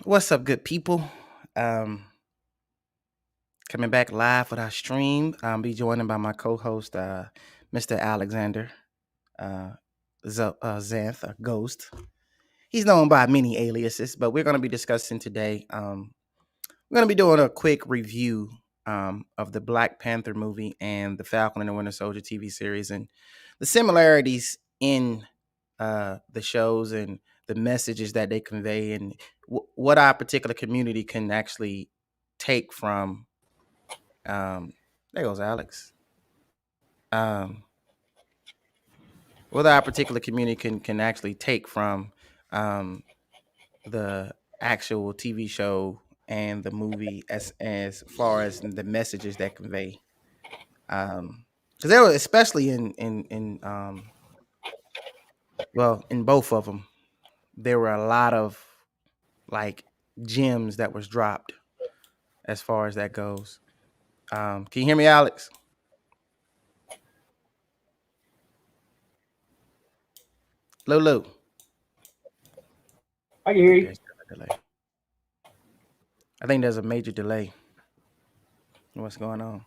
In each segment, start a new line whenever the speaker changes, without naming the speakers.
What's up, good people? Um, Coming back live with our stream. I'll be joined by my co-host, Mr. Alexander Xanth, Ghost. He's known by many aliases, but we're going to be discussing today. We're going to be doing a quick review of the Black Panther movie and the Falcon and the Winter Soldier TV series and the similarities in the shows and the messages that they convey and what our particular community can actually take from. Um, there goes Alex. Um, what our particular community can actually take from um, the actual TV show and the movie as far as the messages that convey. Because there were especially in both of them there were a lot of like gems that was dropped as far as that goes. Can you hear me, Alex? Lulu.
I can
I
hear
think
you.
there's a delay. I think there's a major delay. What's going on?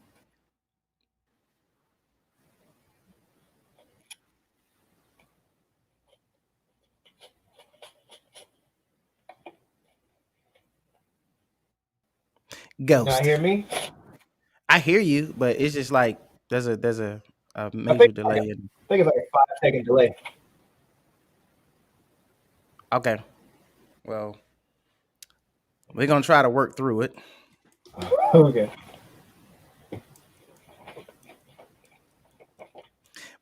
You not
Ghost.
hear me?
I hear you, but it's just like there's a
I think
major
I
delay in.
think it's like a 5 second delay.
Okay. Well, we're gonna try to work through it.
Okay.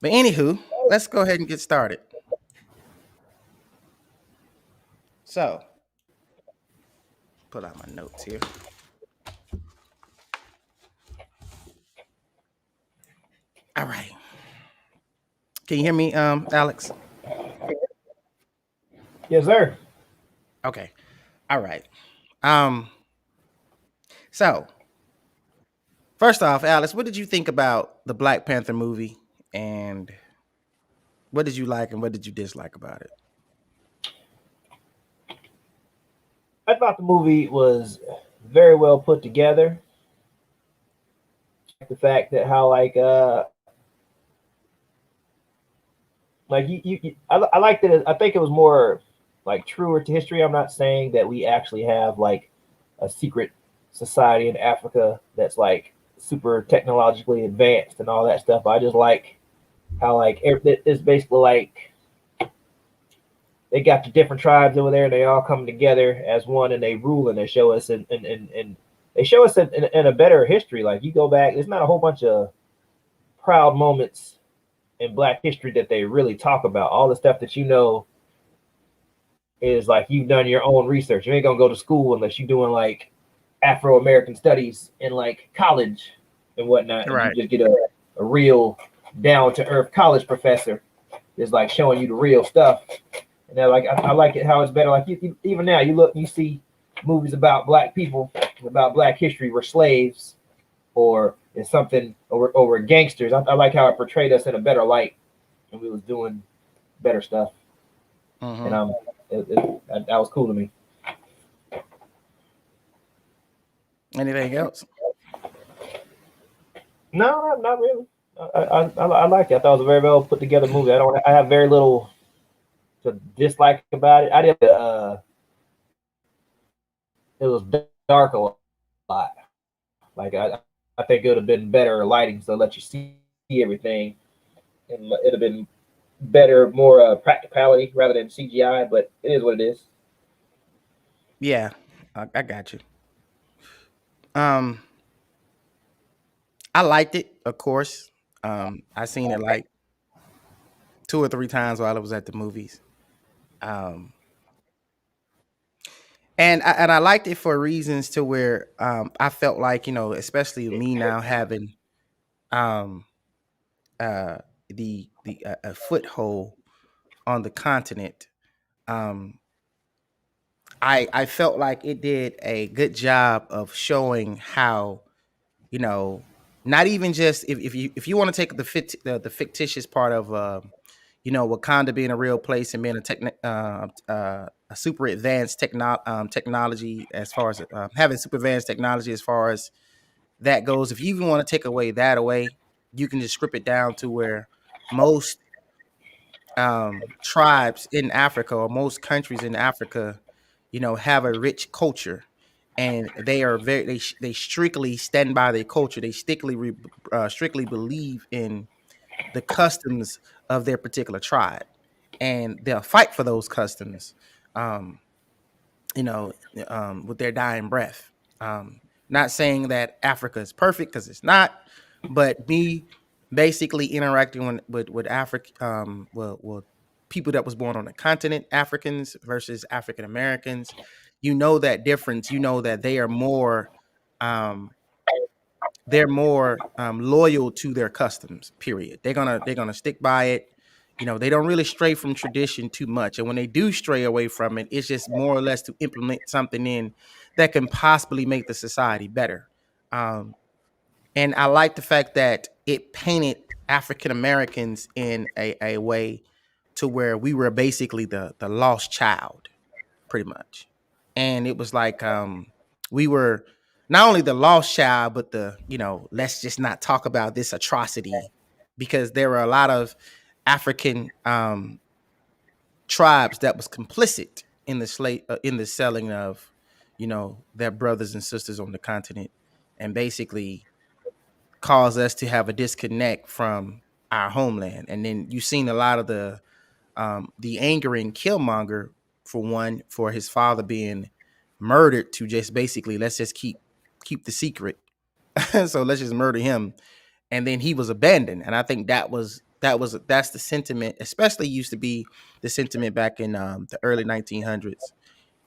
But anywho, let's go ahead and get started. So, pull out my notes here. All right. Can you hear me, Alex?
Yes, sir.
Okay. All right. Um, so first off, Alex, what did you think about the Black Panther movie and what did you like and what did you dislike about it?
I thought the movie was very well put together. The fact that how like I liked it. I think it was more like truer to history. I'm not saying that we actually have like a secret society in Africa that's like super technologically advanced and all that stuff. I just like how like it's basically like they got the different tribes over there and they all come together as one and they rule and they show us and they show us in a better history. Like you go back, there's not a whole bunch of proud moments in Black history that they really talk about. All the stuff that you know is like you've done your own research. You ain't gonna go to school unless you're doing like Afro American studies in like college and whatnot, and you
Right.
just get a real down to earth college professor is like showing you the real stuff. And they're like, I like it how it's better. Like even now, you look, you see movies about Black people, about Black history, were slaves or is something over gangsters. I like how it portrayed us in a better light, and we was doing better stuff. And
Mm-hmm.
that was cool to me.
Anything else?
No, not really. I like it. I thought it was a very well put together movie. I have very little to dislike about it. I did. It was dark a lot. Like I think it would have been better lighting, so let you see everything, and it'd have been better, more practicality rather than CGI. But it is what it is.
Yeah, I got you. Um, I liked it, of course. I seen it like two or three times while I was at the movies. Um, and I liked it for reasons to where I felt like especially me now having um, uh, the a foothold on the continent. Um, I felt like it did a good job of showing how you know not even just if you want to take the fictitious part of Wakanda being a real place and being a a super advanced technology as far as having super advanced technology as far as that goes. If you even want to take away that away, you can just strip it down to where most tribes in Africa or most countries in Africa, have a rich culture, and they are they strictly stand by their culture. They strictly believe in the customs of their particular tribe, and they'll fight for those customs. Um, you know, with their dying breath. Not saying that Africa is perfect because it's not, but me basically interacting with Africa, people that was born on the continent, Africans versus African Americans, that difference. You know that um, they're more loyal to their customs. Period. They're gonna stick by it. They don't really stray from tradition too much, and when they do stray away from it, it's just more or less to implement something in that can possibly make the society better. Um, and I like the fact that it painted African Americans in a way to where we were basically the lost child, pretty much. And it was like we were not only the lost child, but let's just not talk about this atrocity, because there were a lot of African tribes that was complicit in the in the selling of their brothers and sisters on the continent, and basically caused us to have a disconnect from our homeland. And then you've seen a lot of the anger in Killmonger, for one, for his father being murdered, to just basically, let's just keep the secret. So let's just murder him. And then he was abandoned. And I think that's the sentiment, especially used to be the sentiment back in the early 1900s.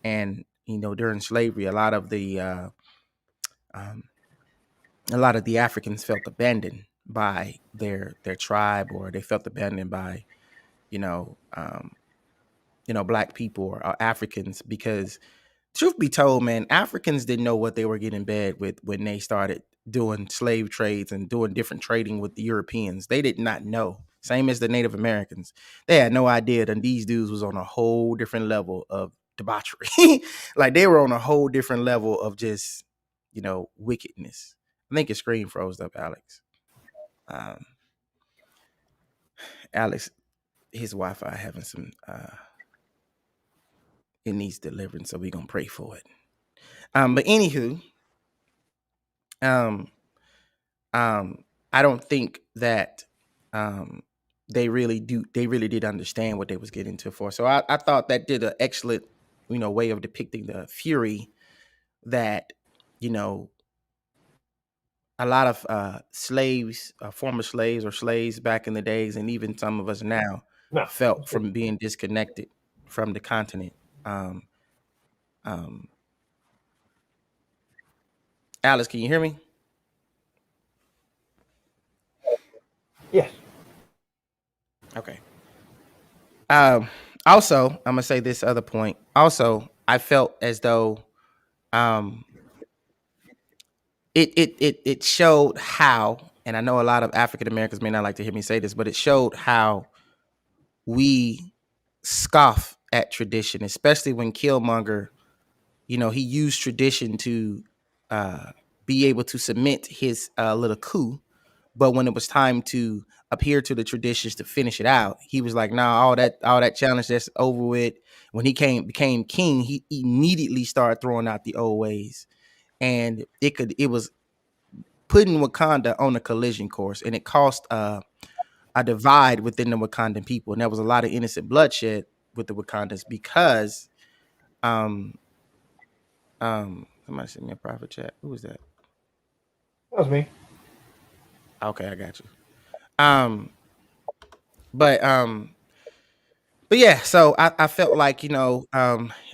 And during slavery, um, a lot of the Africans felt abandoned by their tribe, or they felt abandoned by you know um, black people, or Africans, because truth be told, man, Africans didn't know what they were getting in bed with when they started doing slave trades and doing different trading with the Europeans. They did not know. Same as the Native Americans. They had no idea that these dudes was on a whole different level of debauchery. Like, they were on a whole different level of just, wickedness. I think your screen froze up, Alex. Um, Alex, his Wi-Fi having some it needs deliverance, so we're gonna pray for it. But anywho, um, I don't think that um, they really did understand what they was getting into for. So I thought that did an excellent, way of depicting the fury that, you know, a lot of slaves, former slaves or slaves back in the days, and even some of us now,
No.
felt from being disconnected from the continent. Um, um, Alice, can you hear me?
Yes.
Okay. Um, Also, I'm gonna say this other point. Also, I felt as though um, it showed how, and I know a lot of African Americans may not like to hear me say this, but it showed how we scoff at tradition, especially when Killmonger, he used tradition to uh, be able to cement his little coup. But when it was time to appear to the traditions to finish it out, he was like, "Nah, all that challenge, that's over with." When he became king, he immediately started throwing out the old ways, and it was putting Wakanda on a collision course, and it caused a divide within the Wakandan people, and there was a lot of innocent bloodshed with the Wakandans because um somebody sent me a private chat. Who was that?
That was me.
Okay, I got you. Um, but yeah, so I felt like,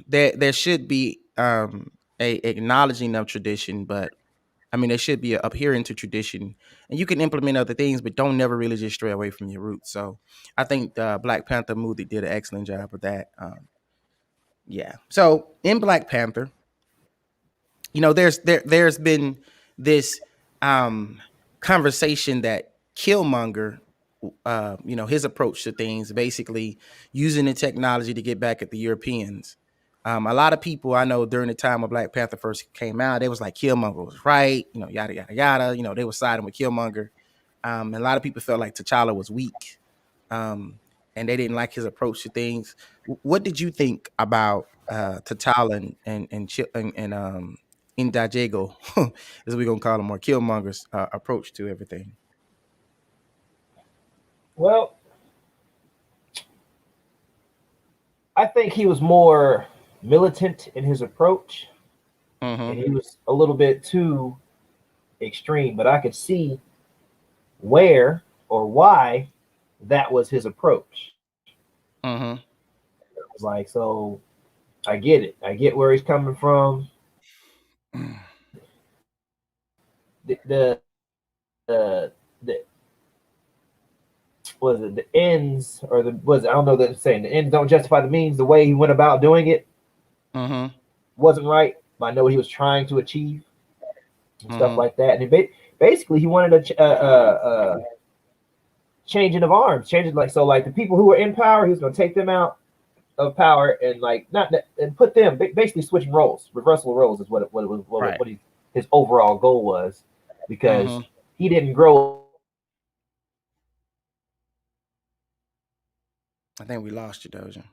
there should be a acknowledging of tradition, but I mean there should be a adhering to tradition, and you can implement other things, but don't never really just stray away from your roots. So I think the Black Panther movie did an excellent job of that. Yeah. So in Black Panther, there's been this um conversation that Killmonger, his approach to things, basically using the technology to get back at the Europeans. A lot of people I know during the time when Black Panther first came out, they was like Killmonger was right, yada yada yada. They were siding with Killmonger. And a lot of people felt like T'Challa was weak, and they didn't like his approach to things. What did you think about T'Challa and Indajego, as we're gonna call him, or Killmonger's approach to everything?
Well, I think he was more militant in his approach, and
Mm-hmm.
he was a little bit too extreme. But I could see where or why that was his approach.
Mm-hmm.
It was like, so I get it. I get where he's coming from. The was it the ends or the was it, I don't know that saying the ends don't justify the means. The way he went about doing it
Mm-hmm.
wasn't right. But I know what he was trying to achieve and stuff
Mm-hmm.
like that. And basically, he wanted a changing of arms, changing like so like the people who were in power, he was going to take them out of power and like not and put them basically switching roles, reversal of roles is what it was
Right.
what his overall goal was, because
Mm-hmm.
he didn't grow.
I think we lost you, Doja.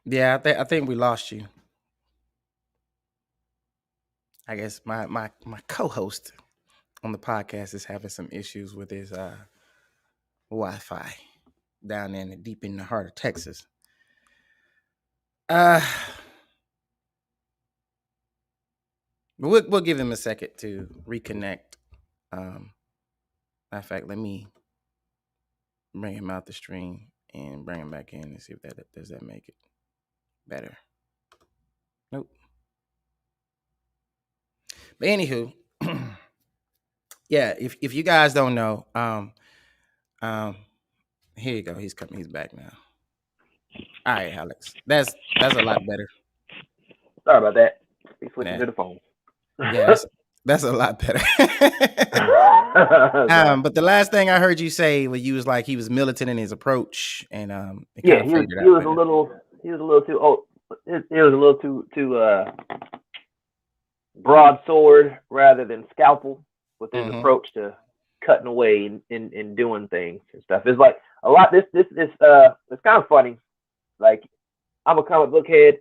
Yeah, I think we lost you. I guess my co-host on the podcast is having some issues with his Wi-Fi down there in the deep in the heart of Texas. Uh, but we'll give him a second to reconnect. Matter of fact, let me bring him out the stream and bring him back in and see if that does that make it better. Nope. But anywho, yeah, if you guys don't know, um, here you go. He's coming. He's back now. All right, Alex. That's a lot better.
Sorry about that. He's switching
Yeah,
to the phone.
yeah. That's a lot better. But the last thing I heard you say was you was like he was militant in his approach, and it kind
Yeah,
of faded
he
out
was a
later.
little too he was a little too broadsword rather than scalpel with his
Mm-hmm.
approach to cutting away and doing things and stuff. It's like a lot. This is it's kind of funny. Like I'm a comic book head,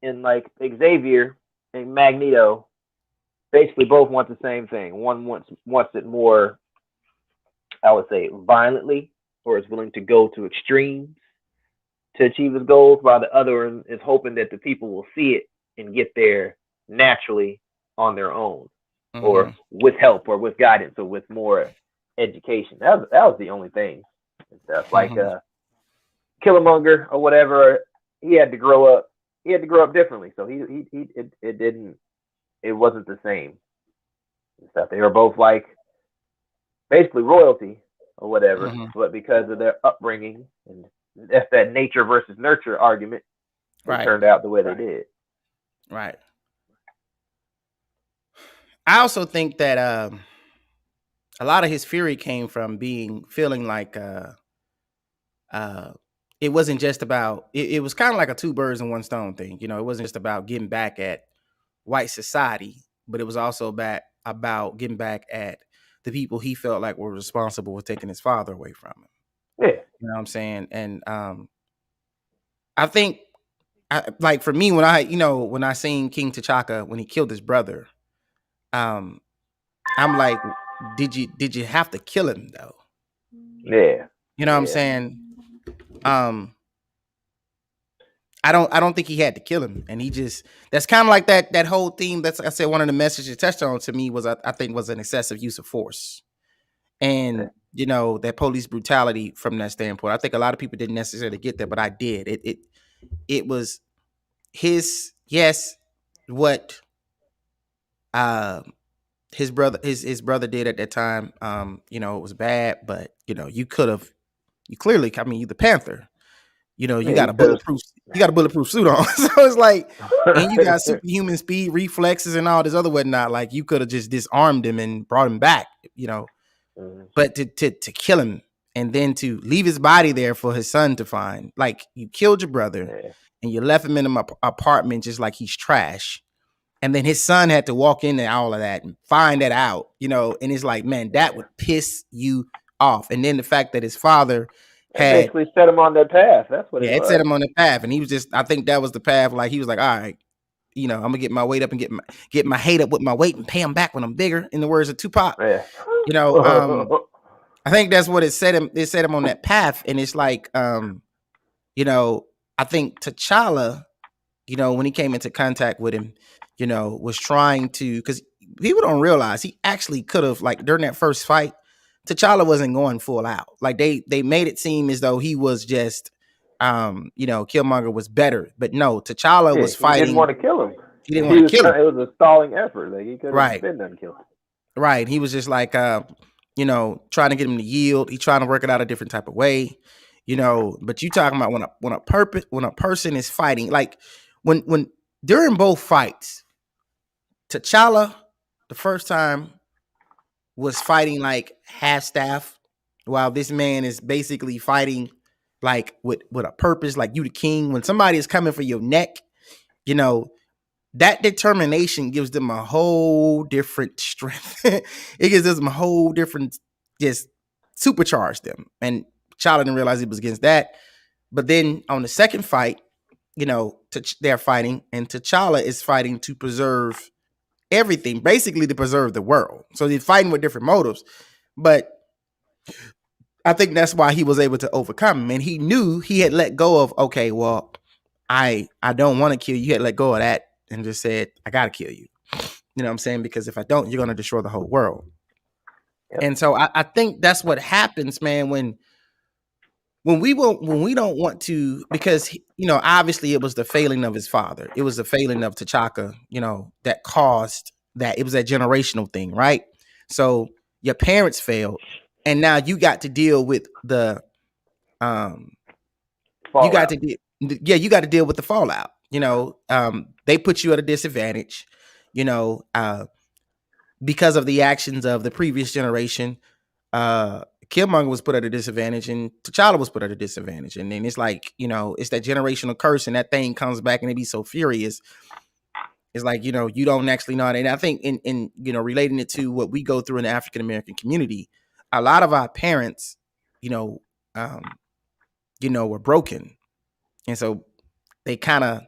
and like Xavier and Magneto basically both want the same thing. One wants it more, I would say, violently, or is willing to go to extremes to achieve his goals, while the other is hoping that the people will see it and get there naturally on their own,
Mm-hmm.
or with help, or with guidance, or with more education. That was the only thing and stuff. Like
Mm-hmm.
Killmonger or whatever, he had to grow up. He had to grow up differently, so it didn't it wasn't the same and stuff. They were both like basically royalty or whatever,
Mm-hmm.
but because of their upbringing and that's that nature versus nurture argument, it
Right.
turned out the way they did.
Right. I also think that a lot of his fury came from feeling like uh, it wasn't just about it was kind of like a two birds in one stone thing. It wasn't just about getting back at white society, but it was also about getting back at the people he felt like were responsible for taking his father away from him.
Yeah,
You know what I'm saying? And I think, like for me, when I seen King T'Chaka when he killed his brother, um, I'm like, did you have to kill him though?
yeah,
You know what I'm
yeah.
saying? Um, I don't think he had to kill him, and he just that's kind of like that whole theme. That's like I said, one of the messages touched on to me was I think was an excessive use of force, and that police brutality from that standpoint. I think a lot of people didn't necessarily get that, but I did. It was his yes, what uh his brother did at that time. It was bad, but you clearly, I mean, you the Panther. You
Yeah,
got
he
a
could have.
bulletproof suit on. So it's like, and you got superhuman speed, reflexes, and all this other whatnot. Like you could have just disarmed him and brought him back,
Mhm.
But to kill him and then to leave his body there for his son to find. Like, you killed your brother
Yeah.
and you left him in an apartment just like he's trash. And then his son had to walk into all of that and find that out, and it's like, man, that
Yeah.
would piss you off. And then the fact that his father
It
had,
basically set him on that path. That's what it
yeah, it set
was.
him on the path. And he was just, I think that was the path. Like, he was like, all right, I'm gonna get my weight up and get my hate up with my weight and pay him back when I'm bigger, in the words of Tupac.
Yeah.
I think that's what it set him on that path. And it's like, I think T'Challa, when he came into contact with him, was trying to, because people don't realize he actually could have, like, during that first fight, T'Challa wasn't going full out. Like, they made it seem as though he was just, Killmonger was better, but no, T'Challa
Yeah,
was
he didn't want
fighting.
to kill him.
He didn't want to kill him.
It was a stalling effort. Like, he could have
Right.
been done killing him.
Right. He was just like, trying to get him to yield. He trying to work it out a different type of way, but you talking about when a person is fighting, like when during both fights, T'Challa, the first time, was fighting like half staff, while this man is basically fighting like with a purpose, like you the king. When somebody is coming for your neck, that determination gives them a whole different strength. It gives them a whole different, just supercharge them. And T'Challa didn't realize it was against that. But then on the second fight, they're fighting, and T'Challa is fighting to preserve everything, basically to preserve the world. So they're fighting with different motives. But I think that's why he was able to overcome him. And he knew he had let go of, okay, well, I don't want to kill you. He had let go of that and just said, I got to kill you. You know what I'm saying? Because if I don't, you're going to destroy the whole world. Yep. And so I think that's what happens, man, when we don't want to, because, obviously it was the failing of his father. It was the failing of T'Chaka, that caused that. It was that generational thing, right? So your parents failed, and now you got to deal with the, you got to deal with the fallout. They put you at a disadvantage, because of the actions of the previous generation. Killmonger was put at a disadvantage, and T'Challa was put at a disadvantage. And then it's like, it's that generational curse, and that thing comes back and they be so furious. It's like, you don't actually know. And I think in relating it to what we go through in the African American community, a lot of our parents, were broken. And so they kind of,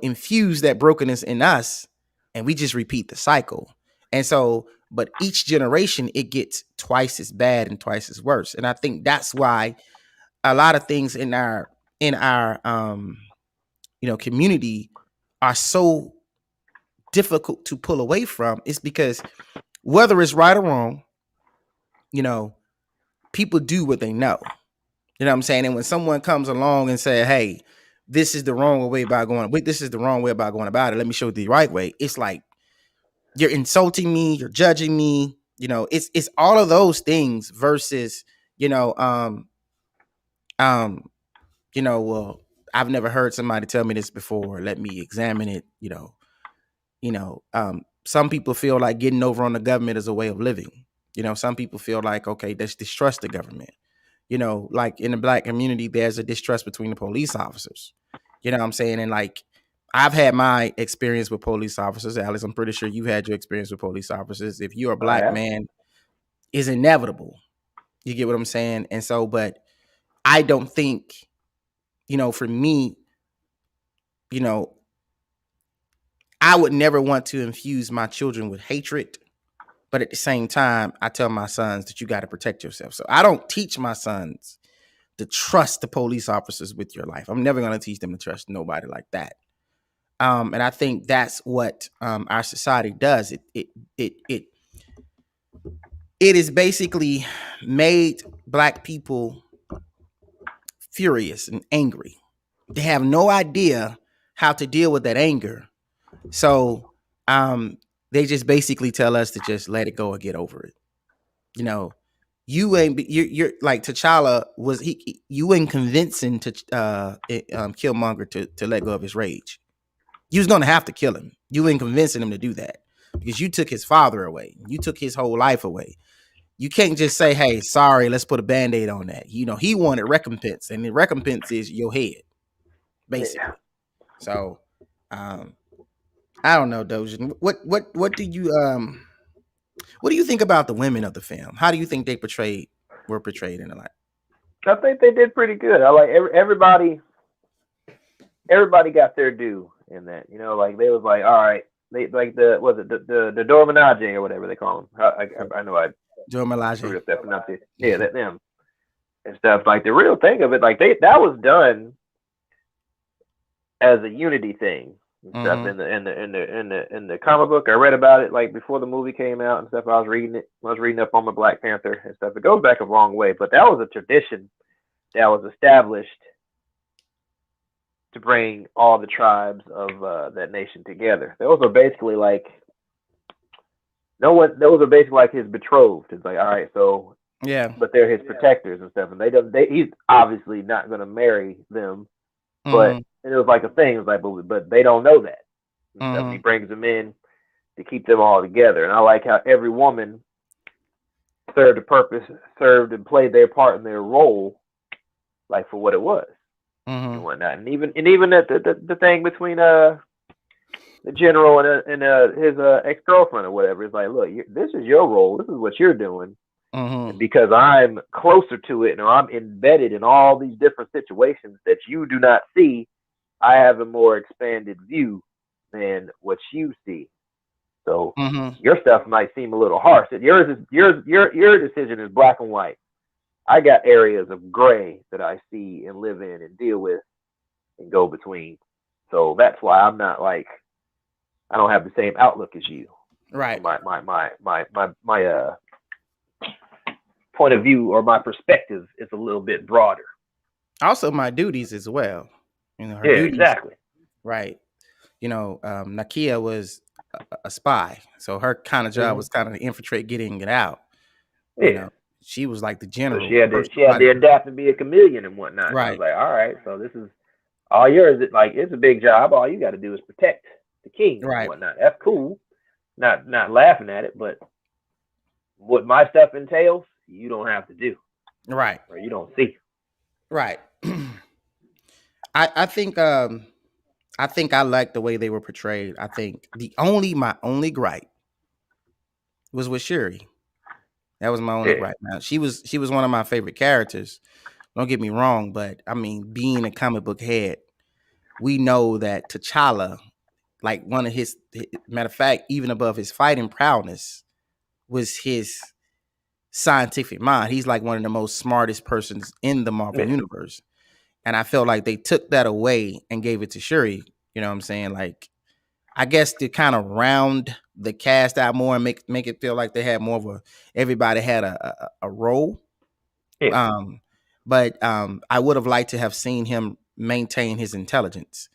infuse that brokenness in us, and we just repeat the cycle. And so, but each generation, it gets twice as bad and twice as worse. And I think that's why a lot of things in our community are so difficult to pull away from. Is because whether it's right or wrong, people do what they know. You know what I'm saying? And when someone comes along and say, hey, this is the wrong way about going, this is the wrong way about going about it, let me show you the right way. It's like, you're insulting me, you're judging me, it's all of those things versus, well, I've never heard somebody tell me this before, let me examine it. Some people feel like getting over on the government is a way of living. Some people feel like, okay, let's distrust the government. Like in the Black community, there's a distrust between the police officers. You know what I'm saying? And like, I've had my experience with police officers. Alex, I'm pretty sure you've had your experience with police officers. If you're a Black man, it's inevitable. You get what I'm saying? And so, but I don't think, for me, I would never want to infuse my children with hatred. But at the same time, I tell my sons that you got to protect yourself. So I don't teach my sons to trust the police officers with your life. I'm never going to teach them to trust nobody like that. And I think that's what our society does. It is basically made Black people furious and angry. They have no idea how to deal with that anger. So they just basically tell us to just let it go or get over it. You're like T'Challa was you ain't convincing to Killmonger to let go of his rage. You was gonna have to kill him. You ain't convincing him to do that because you took his father away. You took his whole life away. you can't just say, "Hey, sorry, let's put a band-aid on that." You know, he wanted recompense, and the recompense is your head,
Yeah.
basically. So, um, I don't know, Dojan. What do you think about the women of the film? How do you think they were portrayed in the light?
I think they did pretty good. I like everybody. Everybody got their due in that. You know, like they was like, all right, they like the Dorminage or whatever they call them. I know I
Joe Malaje.
screwed up that pronunciation. Yeah, that them and stuff. Like the real thing of it, like that was done as a unity thing and stuff
Mm-hmm.
in the comic book. I read about it like before the movie came out and stuff. I was reading it. I was reading up on my Black Panther and stuff. It goes back a long way, but that was a tradition that was established to bring all the tribes of that nation together. Those are basically like no one. Those are basically like his betrothed. It's like all right, so
Yeah.
but they're his protectors and stuff, and they don't. He's obviously not going to marry them, but
Mm-hmm.
and it was like a thing. It was like, but they don't know that and stuff. And he
Mm-hmm.
brings them in to keep them all together. And I like how every woman served a purpose, served and played their part in their role, like for what it was and
Mm-hmm.
whatnot. And even the thing between the general and his ex girlfriend or whatever is like, look, this is your role. This is what you're doing.
Mm-hmm.
And because I'm closer to it, or I'm embedded in all these different situations that you do not see, I have a more expanded view than what you see. So
Mm-hmm.
your stuff might seem a little harsh. Your decision is black and white. I got areas of gray that I see and live in and deal with and go between. So that's why I'm not like I don't have the same outlook as you.
Right.
My point of view or my perspective is a little bit broader.
Also, my duties as well. You know, her
Yeah,
duties.
exactly.
Right. You know, Nakia was a spy, so her kind of job
Mm-hmm.
was kind of to infiltrate, getting it out. You
Yeah.
know, she was like the
So
general,
she
personal
had to
bodyguard.
adapt and be a chameleon and whatnot. And I was
Right.
like, all right, so this is all yours. Like it's a big job. All you got to do is protect the king and
Right.
whatnot. That's cool. Not laughing at it, but what my stuff entails, you don't have to do
Right.
or you don't see.
Right. I think I like the way they were portrayed. I think my only gripe was with Shuri. That was my only
Yeah,
gripe. Now she was one of my favorite characters. Don't get me wrong, but I mean, being a comic book head, we know that T'Challa, like one of matter of fact, even above his fighting prowess, was his scientific mind. He's like one of the most smartest persons in the Marvel
yeah,
universe. And I felt like they took that away and gave it to Shuri. You know what I'm saying? Like, I guess to kind of round the cast out more and make it feel like they had more of everybody had a role.
yeah,
Um, but I would have liked to have seen him maintain his intelligence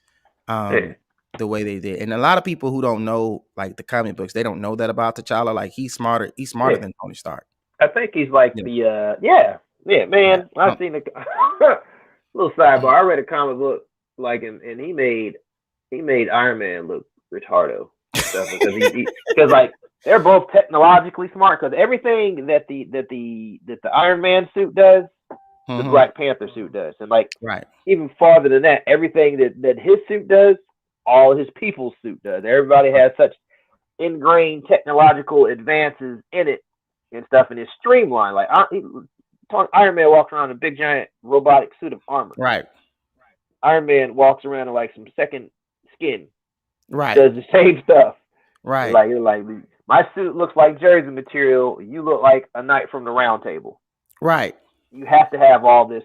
yeah,
um, the way they did. And a lot of people who don't know like the comic books, they don't know that about T'Challa. Like he's smarter. He's smarter
yeah.
than Tony Stark.
I think he's like
Yeah,
the yeah,
yeah.
man. I've seen a little sidebar. I read a comic book like and he made Iron Man look retardo and stuff because because like they're both technologically smart because everything that the Iron Man suit does, the
Mm-hmm.
Black Panther suit does, and like
Right.
even farther than that, everything that his suit does, all his people's suit does. Everybody has such ingrained technological advances in it and stuff, and it's streamlined. Like Iron Man walks around in a big giant robotic suit of armor.
Right.
Iron Man walks around in like some second skin,
Right.
does the same stuff.
Right.
You're like my suit looks like jersey material. You look like a knight from the round table.
Right.
You have to have all this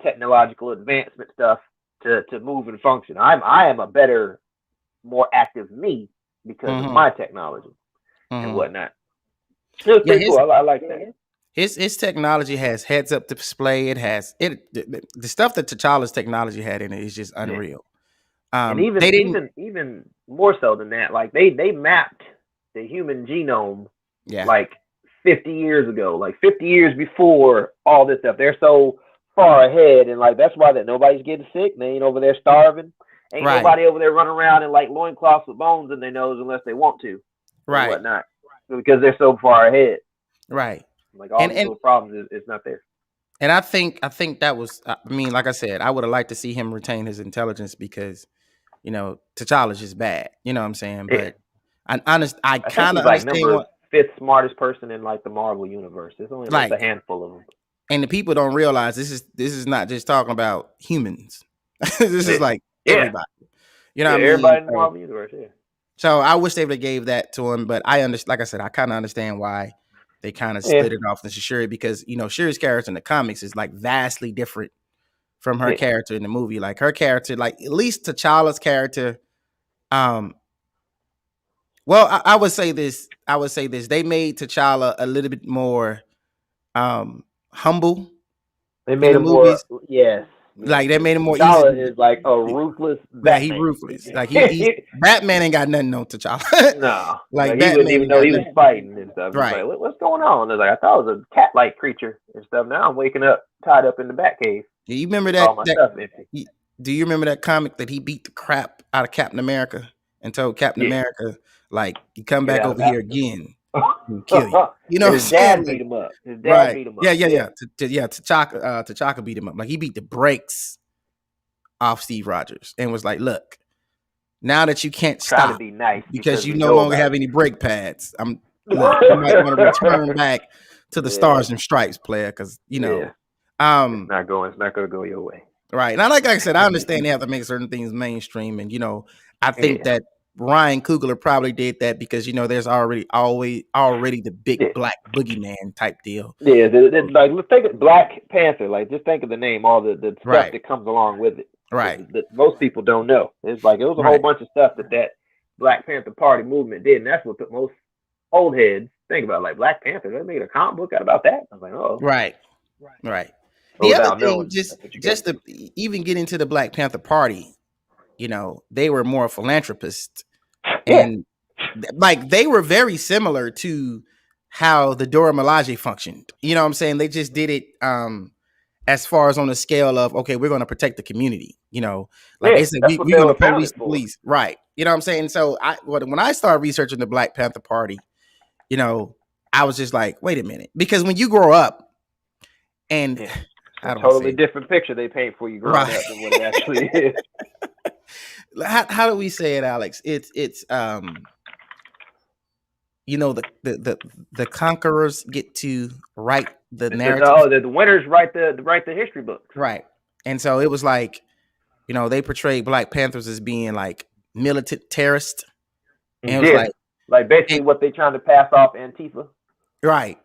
technological advancement stuff to move and function. I am a better, more active me because of
Mm-hmm.
my technology and
Mm-hmm.
whatnot. It was
Yeah,
pretty cool. I like that.
his technology has heads up display. It has the stuff that T'Challa's technology had in it is just
Yeah.
unreal.
And
They didn't.
even more so than that, like they mapped the human genome
Yeah.
like 50 years ago, like 50 years before all this stuff. They're so far ahead, and like that's why that nobody's getting sick. They ain't over there starving. Ain't
Right.
nobody over there running around in like loincloths with bones in their nose unless they want to and
Right.
whatnot because they're so far ahead.
Right.
Like all
and
these
and
little problems is not there.
and I think that was. I mean, like I said, I would have liked to see him retain his intelligence because T'Challa's just bad. You know what I'm saying?
Yeah,
But I
I think
kind
he's
of
like
understand
number
what
fifth smartest person in like the Marvel universe. There's only it's a
like,
handful of them.
and the people don't realize this is not just talking about humans. This is
Yeah,
like
yeah,
everybody. You know
yeah.
what I mean?
Everybody in the Marvel universe. Yeah,
So I wish they would have gave that to him, but I understand. Like I said, I kind of understand why they kind of
yeah,
split it off into Shuri because Shuri's character in the comics is like vastly different from her
yeah.
character in the movie. Like her character, like at least T'Challa's character. Um, well, I would say this. I would say this. They made T'Challa a little bit more humble
They
in
made
the
him more.
movies.
Yes, yes.
Like they made him more easy
T'Challa
to.
is like a ruthless
Like he
Batman.
ruthless. Like he's Batman ain't got nothing on T'Challa.
No,
Like
like he wouldn't
Batman
even
ain't
know
got
he was
nothing.
fighting and stuff. He's
Right.
like, what's going on? It's like I thought it was a cat-like creature and stuff. Now I'm waking up tied up in the Batcave
Do you remember
with all
that?
my stuff empty.
Do you remember that comic that he beat the crap out of Captain America and told Captain
Yeah,
America like, "You come
get
back
out of
over here
Africa.
again, we'll kill you." You know
And
what
his
I'm saying?
dad
Like,
beat him up. His dad
right?
beat him
Yeah,
up.
yeah,
Yeah,
yeah. T'Chaka beat him up. Like he beat the brakes off Steve Rogers and was like, "Look, now that you can't
trying to
stop
be nice
because
because
you
we
no
know
longer
about
have any brake pads, you might want to return back to the
yeah,
Stars and Stripes, player, because
yeah. It's
um,
not going. It's not going to go your way.
right. Now, like I said, I understand they have to make certain things mainstream, and I think
Yeah,
that Ryan Coogler probably did that because there's already the big
yeah.
black boogeyman type deal.
Yeah, like let's think of Black Panther. Like just think of the name, all the stuff
Right,
that comes along with it.
right,
That most people don't know. It's like it was a whole
right,
bunch of stuff that Black Panther Party movement did, and that's what most old heads think about. Like Black Panther, they made a comic book out about that. I was like, oh,
right, right.
but
The other
without
thing,
knowing,
just
that's what you get.
just to even get into the Black Panther Party, they were more philanthropists,
Yeah,
and like they were very similar to how the Dora Milaje functioned. You know what I'm saying? They just did it as far as on the scale of, okay, we're going to protect the community. Like
yeah,
they said,
that's what
we're
they
going to
were
police
founded
the
for.
police, right? You know what I'm saying? So when I started researching the Black Panther Party, you know, I was just like, wait a minute, because when you grow up, and
Yeah, it's a
how do I say
totally
it?
different picture they paint for you growing
Right?
up than what it actually is.
How do we say it, Alex? It's the conquerors get to write the narrative,
The winners write the history books.
right? And so it was like, they portrayed Black Panthers as being like militant terrorists, and it was
Yeah, like
and,
basically what they trying to pass off Antifa.
right,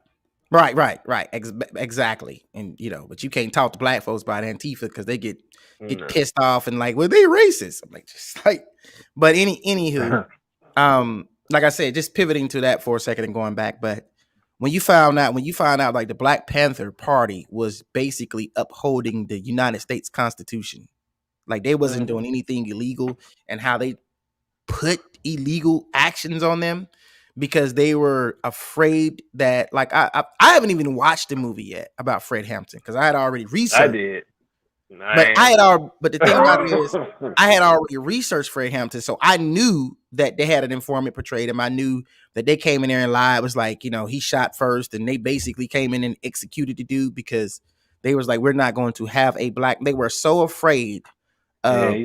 right, exactly. And but you can't talk to black folks about Antifa because they get
No.
pissed off and like, well, they racist. I'm like, just like, but anywho, like I said, just pivoting to that for a second and going back, but when you found out like the Black Panther Party was basically upholding the United States Constitution, like they wasn't
Mm-hmm.
doing anything illegal, and how they put illegal actions on them because they were afraid that, like, I haven't even watched the movie yet about Fred Hampton because I had already
I
researched.
did. I
But the thing about it is, I had already researched Fred Hampton, so I knew that they had an informant portrayed him. I knew that they came in there and lied. It was like, he shot first, and they basically came in and executed the dude because they was like, we're not going to have a black. They were so afraid
yeah,
of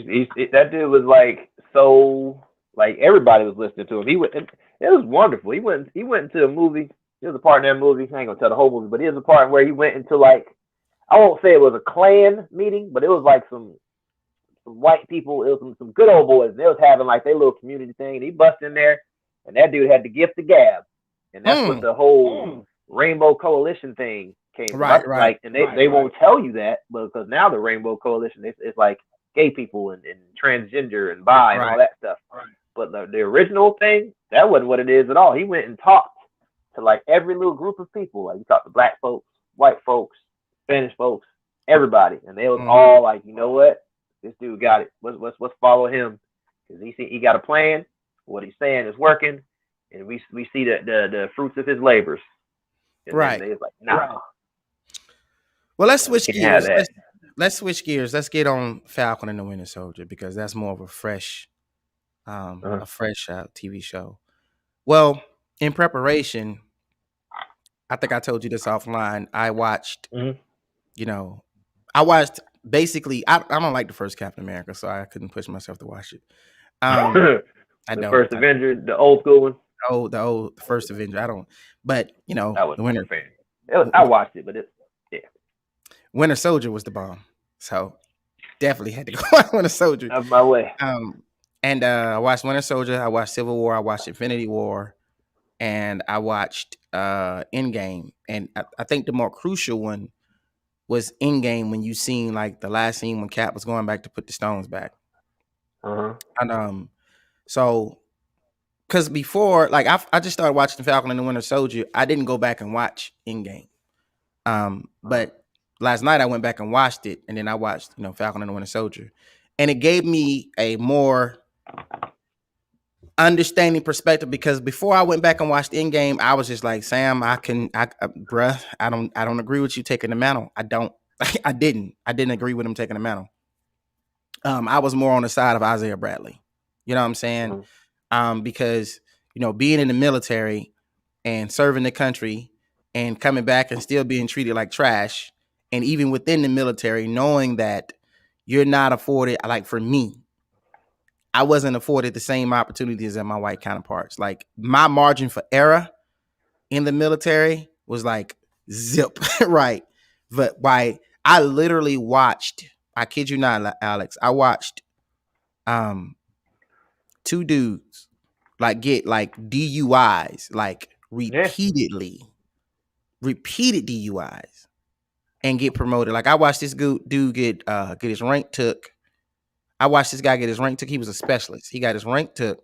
that dude was like so like everybody was listening to him. It was wonderful. He went into a movie. There was a part in that movie. I ain't gonna tell the whole movie, but there was a part where he went into like I won't say it was a Klan meeting, but it was like some white people. It was some good old boys. And they was having like their little community thing. And he bust in there, and that dude had the gift of gab, and that's what the whole Rainbow Coalition thing came from.
right, right,
Like, and they won't tell you that, but because now the Rainbow Coalition it's like gay people and transgender and bi and all
right,
that stuff. But the original thing, that wasn't what it is at all. He went and talked to like every little group of people. Like he talked to black folks, white folks, Spanish folks, everybody, and they was all like, you know what, this dude got it. Let's follow him because he got a plan. What he's saying is working, and we see the fruits of his labors. And then
right.
they was like, nah,
Well, let's switch
we can't have
gears.
that.
Let's switch gears. Let's get on Falcon and the Winter Soldier because that's more of a fresh,
Uh-huh.
TV show. Well, in preparation, I think I told you this offline. I watched,
Mm-hmm.
you know, I watched basically. I don't like the first Captain America, so I couldn't push myself to watch it. I
The
don't.
first Avenger, the old school one.
The first Avenger. I don't. But
I
the
wasn't a
Winter
fan. I watched it, but yeah,
Winter Soldier was the bomb. So definitely had to go watch Winter Soldier.
out of my way.
And I watched Winter Soldier. I watched Civil War. I watched Infinity War, and I watched Endgame. And I think the more crucial one was Endgame, when you seen like the last scene when Cap was going back to put the stones back.
Uh-huh.
And so because before, like I just started watching Falcon and the Winter Soldier, I didn't go back and watch Endgame.
Uh-huh.
But last night I went back and watched it, and then I watched Falcon and the Winter Soldier, and it gave me a more understanding perspective, because before I went back and watched Endgame, I was just like, Sam, bruh, I don't agree with you taking the mantle. I don't. I didn't agree with him taking the mantle. I was more on the side of Isaiah Bradley. You know what I'm saying?
Uh-huh.
Because being in the military and serving the country and coming back and still being treated like trash, and even within the military, knowing that you're not afforded, like for me, I wasn't afforded the same opportunities as my white counterparts. Like my margin for error in the military was like zip, right? But I literally watched, I kid you not, Alex, I watched um two dudes like get like DUIs, like
Yeah.
repeated DUIs, and get promoted. Like I watched this dude get his rank took. I watched this guy get his rank took. He was a specialist. He got his rank took.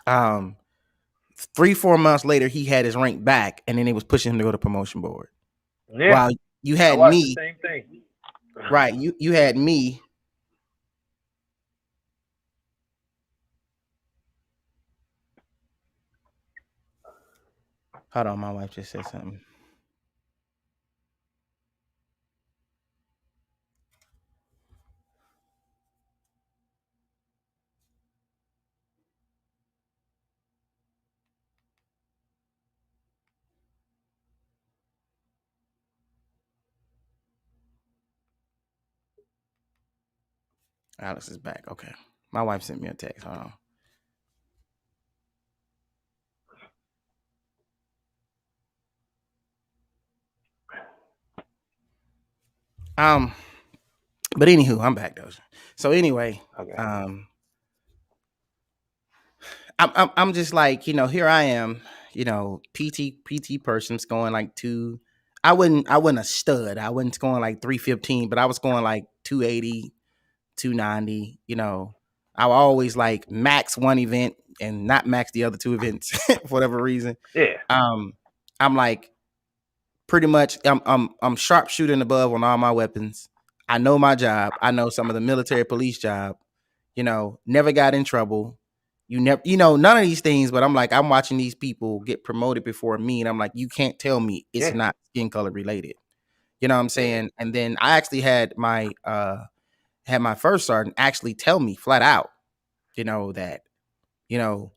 3-4 months later, he had his rank back, and then they was pushing him to go to promotion board.
Yeah.
While you
I
had
watched the
me,
same thing.
right? You had me. Hold on, my wife just said something. Alex is back. Okay, my wife sent me a text. Hold on. Um, but anywho, I'm back though. So anyway,
Okay.
I'm just like, here I am, PT person's going like I wasn't a stud. I wasn't going like 315, but I was going like 280, 290. I would always like max one event and not max the other two events for whatever reason.
Yeah.
I'm like pretty much I'm sharpshooting above on all my weapons. I know my job. I know some of the military police job. Never got in trouble. You never, none of these things. But I'm like, I'm watching these people get promoted before me, and I'm like, you can't tell me it's
Yeah.
not skin color related. You know what I'm
Yeah.
saying? And then I actually had my first sergeant actually tell me flat out, that you know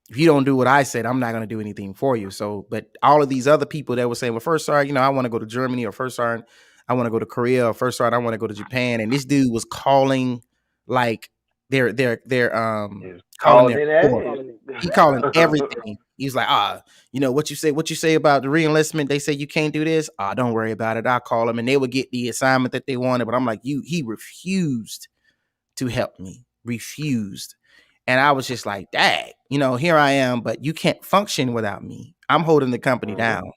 if you don't do what I said, I'm not going to do anything for you. So, but all of these other people that were saying, well, first sergeant, I want to go to Germany, or first sergeant, I want to go to Korea, or first sergeant, I want to go to Japan. And this dude was calling like they're
It's
calling
calling
their
it
core.
that.
He calling everything. He's like, what you say about the reenlistment? They say you can't do this. Don't worry about it. I'll call him, and they would get the assignment that they wanted. But I'm like, he refused to help me. Refused. And I was just like, dang, here I am, but you can't function without me. I'm holding the company
Mm-hmm.
down.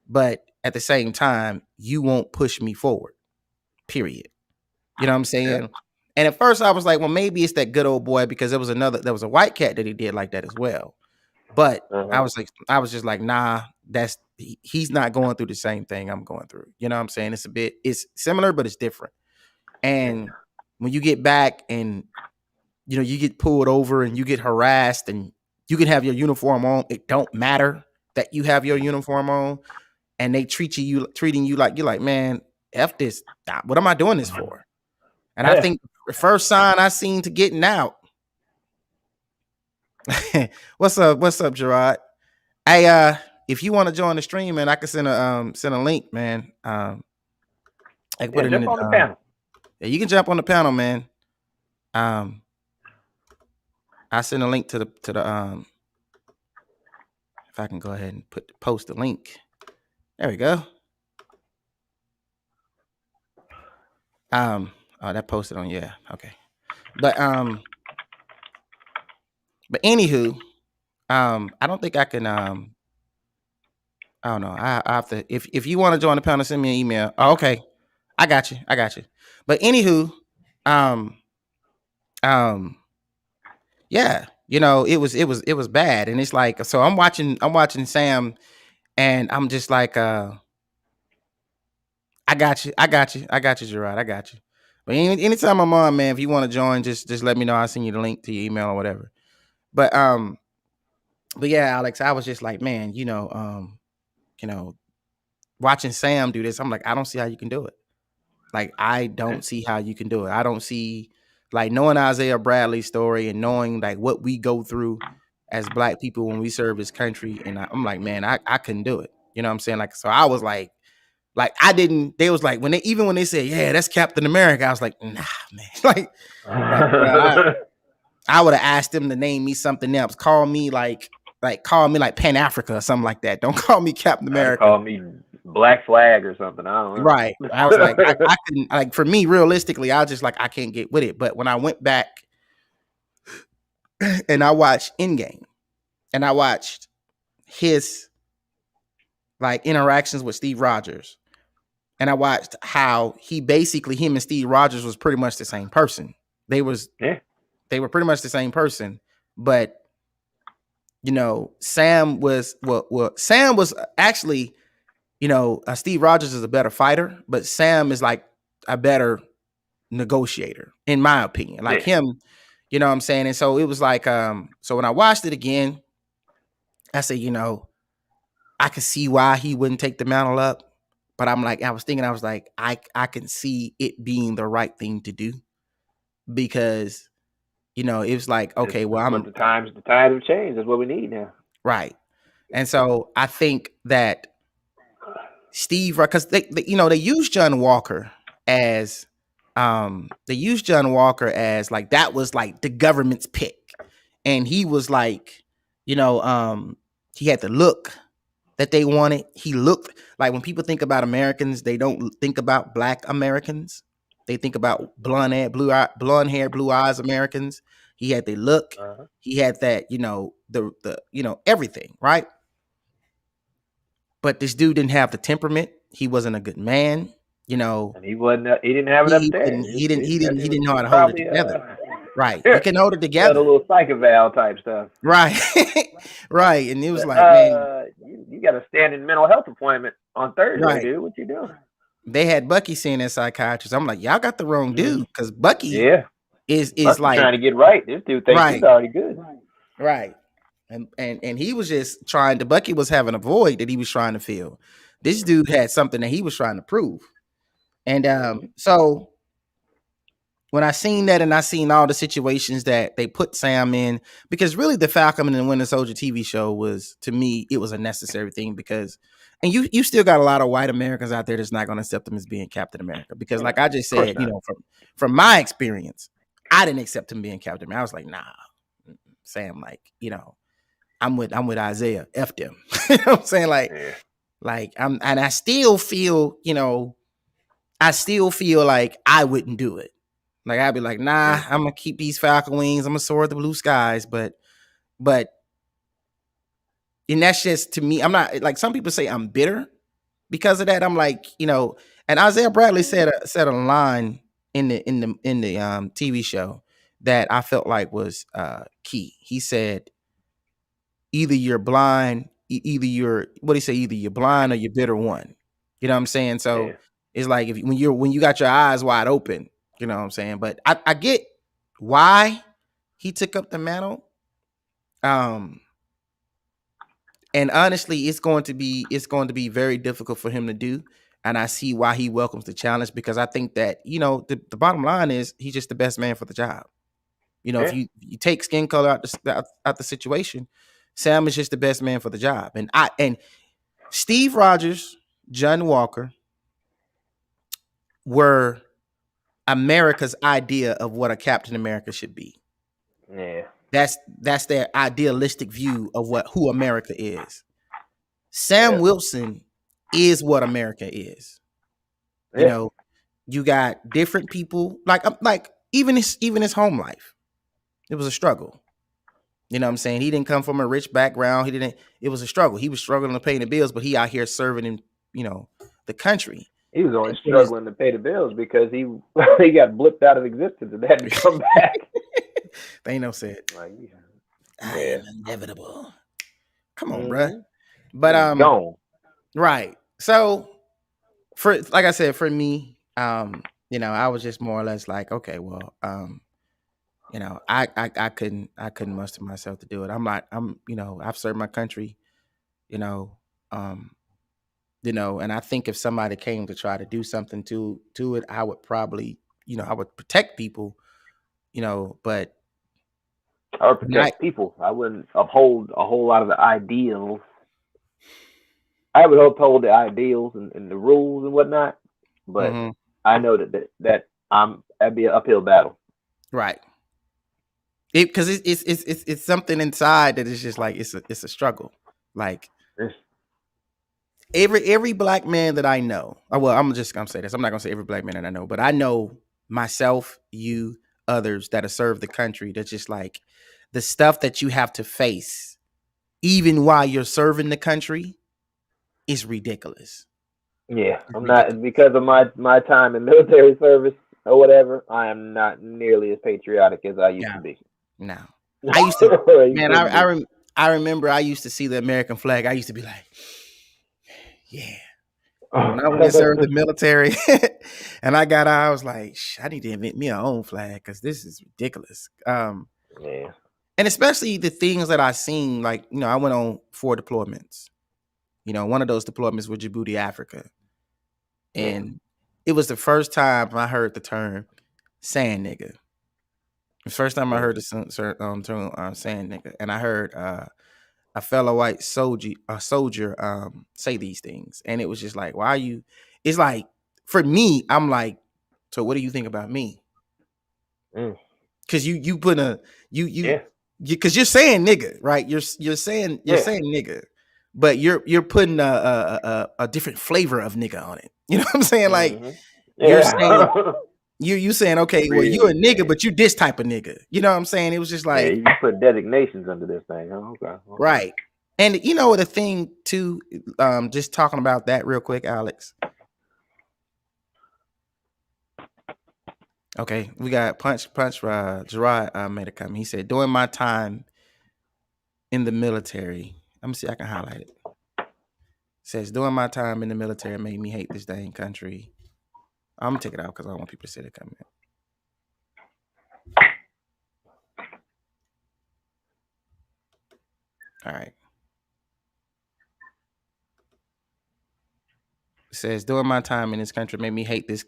But at the same time, you won't push me forward, period. You know what I'm
Yeah.
saying? And at first I was like, well, maybe it's that good old boy, because there was a white cat that he did like that as well. But
Uh-huh.
I was just like, nah, he's not going through the same thing I'm going through. You know what I'm saying? It's similar, but it's different.
Yeah.
And when you get back and you get pulled over and you get harassed, and you can have your uniform on. It don't matter that you have your uniform on, and they treating you like, you're like, man, F this. What am I doing this for? And I
Yeah.
think the first sign I seen to getting out. What's up, Gerard? Hey, if you want to join the stream, man, I can send a link, man. I can put
Yeah,
it in
jump
the
on the panel.
yeah, you can jump on the panel, man. I send a link to the if I can go ahead and post the link. There we go. Oh, that posted on, yeah, okay. But anywho, I don't think I can I don't know. I have to, if you want to join the panel, send me an email. Oh, okay. I got you. But anywho, um yeah, it was bad. And it's like, so I'm watching Sam, and I'm just like, I got you, Gerard. I got you. But anytime I'm on, man, if you want to join, just let me know. I'll send you the link to your email or whatever. But yeah, Alex, I was just like, man, you know, watching Sam do this, I'm like, I don't see how you can do it. Like, I don't see how you can do it. I don't see, like, knowing Isaiah Bradley's story and knowing like what we go through as Black people when we serve this country, and I'm like, man, I couldn't do it. You know what I'm saying? Like, so I was like I didn't. They was like, when they said, yeah, that's Captain America, I was like, nah, man. like bro, I would have asked them to name me something else. Call me like Pan Africa or something like that. Don't call me Captain
I'd
America.
call me Black Flag or something. I don't
Right. I was like,
know.
I couldn't, like, for me, realistically, I was just like, I can't get with it. But when I went back and I watched Endgame and I watched his like interactions with Steve Rogers, and I watched how him and Steve Rogers was pretty much the same person. They
Yeah.
were pretty much the same person, but Sam was Sam was actually, Steve Rogers is a better fighter, but Sam is like a better negotiator, in my opinion. Like him, you know what I'm saying? And so it was like, so when I watched it again, I said, I could see why he wouldn't take the mantle up. But I was thinking, I can see it being the right thing to do, because, it was like, okay, well,
But the times have changed. That's what we need now.
right. And so I think that Steve, because they used John Walker as, like, that was like the government's pick, and he was like, he had the look that they wanted. He looked like, when people think about Americans, they don't think about Black Americans. They think about blonde hair, blue eyes Americans. He had the look.
Uh-huh.
He had that, the everything, right? But this dude didn't have the temperament. He wasn't a good man.
And he wasn't. He didn't have it upstairs.
He didn't know how to hold it
Probably
together. Right. He can hold it
the
together.
little psycho valve type stuff.
Right. Right. And it was like, man,
you got a standing mental health appointment on Thursday,
right,
dude. What you doing?
they had Bucky seeing that psychiatrist. I'm like, y'all got the wrong dude, because Bucky is
Bucky
like
trying to get right. This dude thinks he's already good.
Right. And he was just trying to, Bucky was having a void that he was trying to fill. This dude had something that he was trying to prove. And so when I seen that, and I seen all the situations that they put Sam in, because really the Falcon and the Winter Soldier TV show was, to me, it was a necessary thing, because, and you still got a lot of white Americans out there that's not going to accept him as being Captain America, because like I just said, from my experience, I didn't accept him being Captain America. I was like, nah, Sam, like, I'm with Isaiah. F them. You know what I'm saying? Like and I still feel, like I wouldn't do it. Like, I'd be like, nah, I'm gonna keep these Falcon wings. I'm gonna soar at the blue skies. But and that's just, to me, I'm not, like, some people say I'm bitter because of that. I'm like, and Isaiah Bradley said a line in the TV show that I felt like was key. He said, either you're blind, either you're blind or you're bitter one. You know what I'm saying? So it's like, when you got your eyes wide open, you know what I'm saying? But I get why he took up the mantle. And honestly, it's going to be very difficult for him to do. And I see why he welcomes the challenge, because I think that, the bottom line is, he's just the best man for the job. If you take skin color out the situation, Sam is just the best man for the job. And Steve Rogers, John Walker were America's idea of what a Captain America should be.
Yeah.
That's their idealistic view of who America is. Sam
Yeah.
Wilson is what America is. You
Yeah.
know, you got different people like even his home life. It was a struggle. You know what I'm saying? He didn't come from a rich background. It was a struggle. He was struggling to pay the bills, but he out here serving in, the country.
He was only
And put his
struggling to pay the bills because he he got blipped out of existence and had to come back.
Thanos said,
Like,
I
yeah.
am inevitable. Come on, bruh.
Mm-hmm.
But
Gone.
right. So for like I said, for me, I was just more or less like, okay, well, I couldn't muster myself to do it. I've served my country, you know, um, and I think if somebody came to try to do something to it, I would probably, I would protect people, but
I would
when I
protect people. I wouldn't uphold a whole lot of the ideals. I would uphold the ideals and the rules and whatnot, but
mhm,
I know that'd be an uphill battle.
right. Because it's something inside that is just like it's a struggle. Like every black man that I know. Well, I'm just gonna say this. I'm not gonna say every black man that I know, but I know myself, you, others that have served the country. That's just like the stuff that you have to face, even while you're serving the country, is ridiculous.
Yeah,
It's
I'm not
ridiculous.
because of my time in military service or whatever. I am not nearly as patriotic as I used
Yeah.
to be.
No. I used to,
You
man.
couldn't be.
I remember I used to see the American flag. I used to be like, yeah. When I went and served the military and I got out, I was like, I need to invent me a own flag because this is ridiculous.
Yeah.
And especially the things that I seen, like, I went on 4 deployments. One of those deployments was Djibouti, Africa.
Yeah.
And it was the first time I heard the term sand nigga. The first time I heard the term sand nigga. And I heard a fellow white soldier say these things. And it was just like, why are you? It's like, for me, I'm like, so what do you think about me?
Mm.
Because you put
Yeah.
because you're saying nigga, right? You're saying
Yeah.
nigga, but you're putting a different flavor of nigga on it. You know what I'm saying? Like
Hmm.
you're
Yeah.
saying you saying, okay, well, you're
Really
a nigga,
saying.
but you this type of nigga. You know what I'm saying? It was just
Yeah,
like,
you put designations under this thing. Huh? Okay. Okay.
right. And the thing too, just talking about that real quick, Alex. Okay, we got Punch. Gerard made a comment. He said, during my time in the military, let me see, I can highlight it. Says, during my time in the military, it made me hate this dang country. I'm gonna take it out because I don't want people to see the comment. All right. It says, during my time in this country, it made me hate this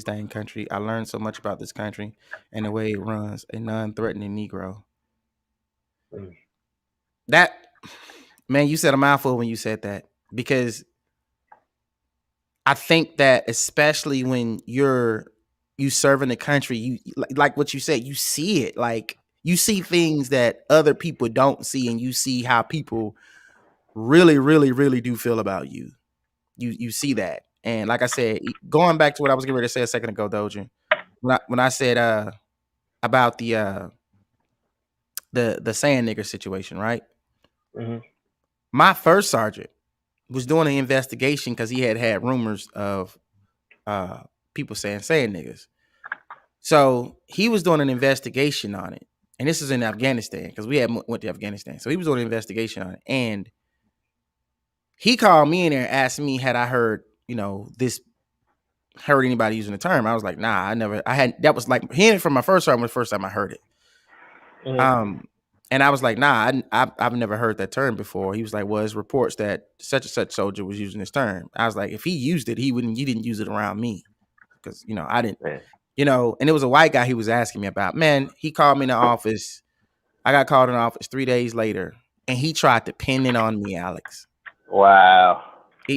dang country. I learned so much about this country and the way it runs. A non-threatening Negro.
Mm.
That, man, you said a mouthful when you said that, because I think that especially when you serve in the country, you like what you said, you see it. Like you see things that other people don't see, and you see how people really, really, really do feel about you. You see that. And like I said, going back to what I was getting ready to say a second ago, Doja, when I said about the sand nigger situation, right?
Hmm.
My first sergeant was doing an investigation because he had rumors of uh people saying sand niggas. So he was doing an investigation on it, and this is in Afghanistan because we had went to Afghanistan. So he was doing an investigation on it, and he called me in there and asked me had I heard this, heard anybody using the term. I was like, nah, I never. I had, that was like hearing it from my first time was the first time I heard it.
Hmm.
And I was like, nah, I've never heard that term before. He was like, well, it's reports that such and such soldier was using this term. I was like, if he used it, he didn't use it around me because I didn't.
Man.
And it was a white guy he was asking me about. Man, he called me in the office. I got called in the office 3 days later, and he tried to pin it on me, Alex.
Wow.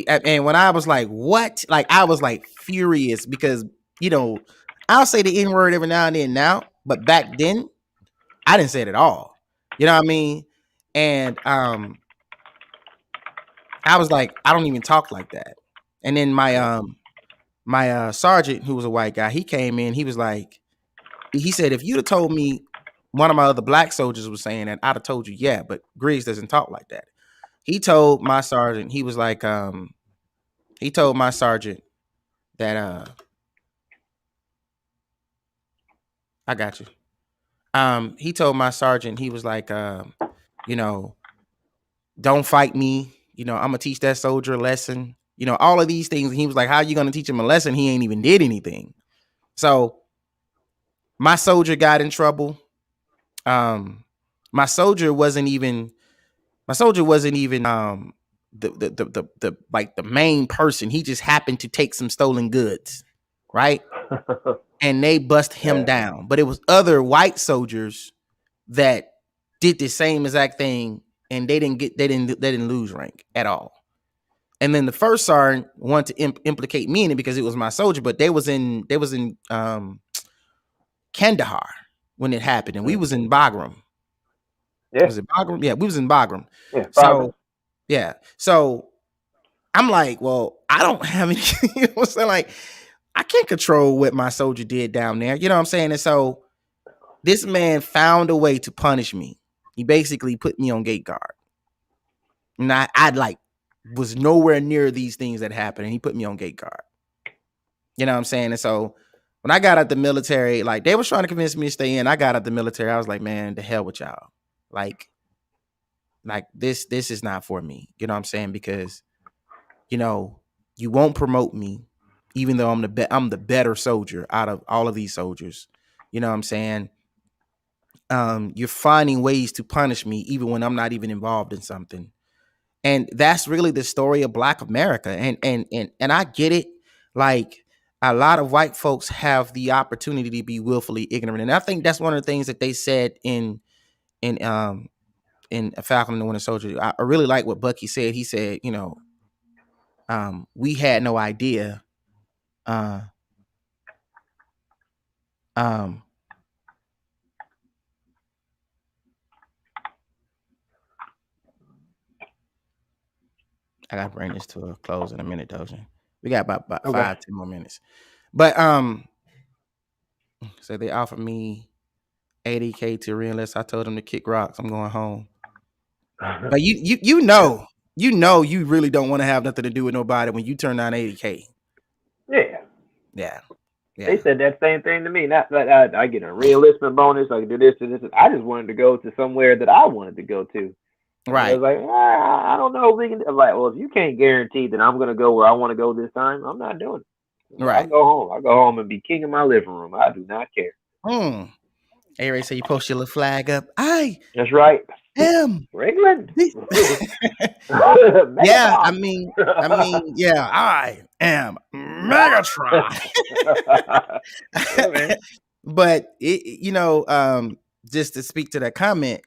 And when I was like, what? Like, I was like furious because, you know, I'll say the N word every now and then now, but back then I didn't say it at all. You know what I mean? And I was like, I don't even talk like that. And then my sergeant, who was a white guy, he came in, he was like, he said, if you'd have told me one of my other black soldiers was saying that, I'd have told you, yeah, but Griggs doesn't talk like that. He told my sergeant, he was like, he told my sergeant that I got you. He told my sergeant, he was like, you know, don't fight me. You know, I'm gonna teach that soldier a lesson. You know, all of these things. And he was like, how are you gonna teach him a lesson? He ain't even did anything. So my soldier got in trouble. Um, my soldier wasn't even the like the main person. He just happened to take some stolen goods, right? And they bust him down. But it was other white soldiers that did the same exact thing, and they didn't lose rank at all. And then the first sergeant wanted to implicate me in it because it was my soldier, but they was in Kandahar when it happened, and we was in Bagram.
Yeah.
Was it Bagram? Yeah, we was in Bagram.
Yeah.
So yeah, so I'm like, well, I don't have any. You know what I'm saying? Like, I can't control what my soldier did down there. You know what I'm saying? And so this man found a way to punish me. He basically put me on gate guard. And I like was nowhere near these things that happened. And he put me on gate guard. You know what I'm saying? And so when I got out the military, like they was trying to convince me to stay in. I got out the military. I was like, man, the hell with y'all. Like this is not for me. You know what I'm saying? Because, you know, you won't promote me, even though I'm the better soldier out of all of these soldiers. You know what I'm saying? You're finding ways to punish me even when I'm not even involved in something. And that's really the story of Black America. And I get it. Like, a lot of white folks have the opportunity to be willfully ignorant. And I think that's one of the things that they said in Falcon and the Winter Soldier. I really like what Bucky said. He said, you know, we had no idea. Uh, um, I gotta bring this to a close in a minute, Doja. We got about
Okay.
5-10 more minutes. But so they offered me $80K to reenlist. I told them to kick rocks. I'm going home. But you know you really don't want to have nothing to do with nobody when you turn down $80K.
Yeah.
Yeah. Yeah.
They said that same thing to me. Not that I get a reenlistment bonus. I can do this and this. I just wanted to go to somewhere that I wanted to go to. And I
Right.
was like, I don't know if we can. I'm like, well, if you can't guarantee that I'm going to go where I want to go this time, I'm not doing it. I'll
Right.
go home. I'll go home and be king of my living room. I do not care.
A-Ray said you post your little flag up. I
That's right.
am.
England.
Yeah,
Megatron.
yeah, I am Megatron.
Yeah, man.
But you know, just to speak to that comment,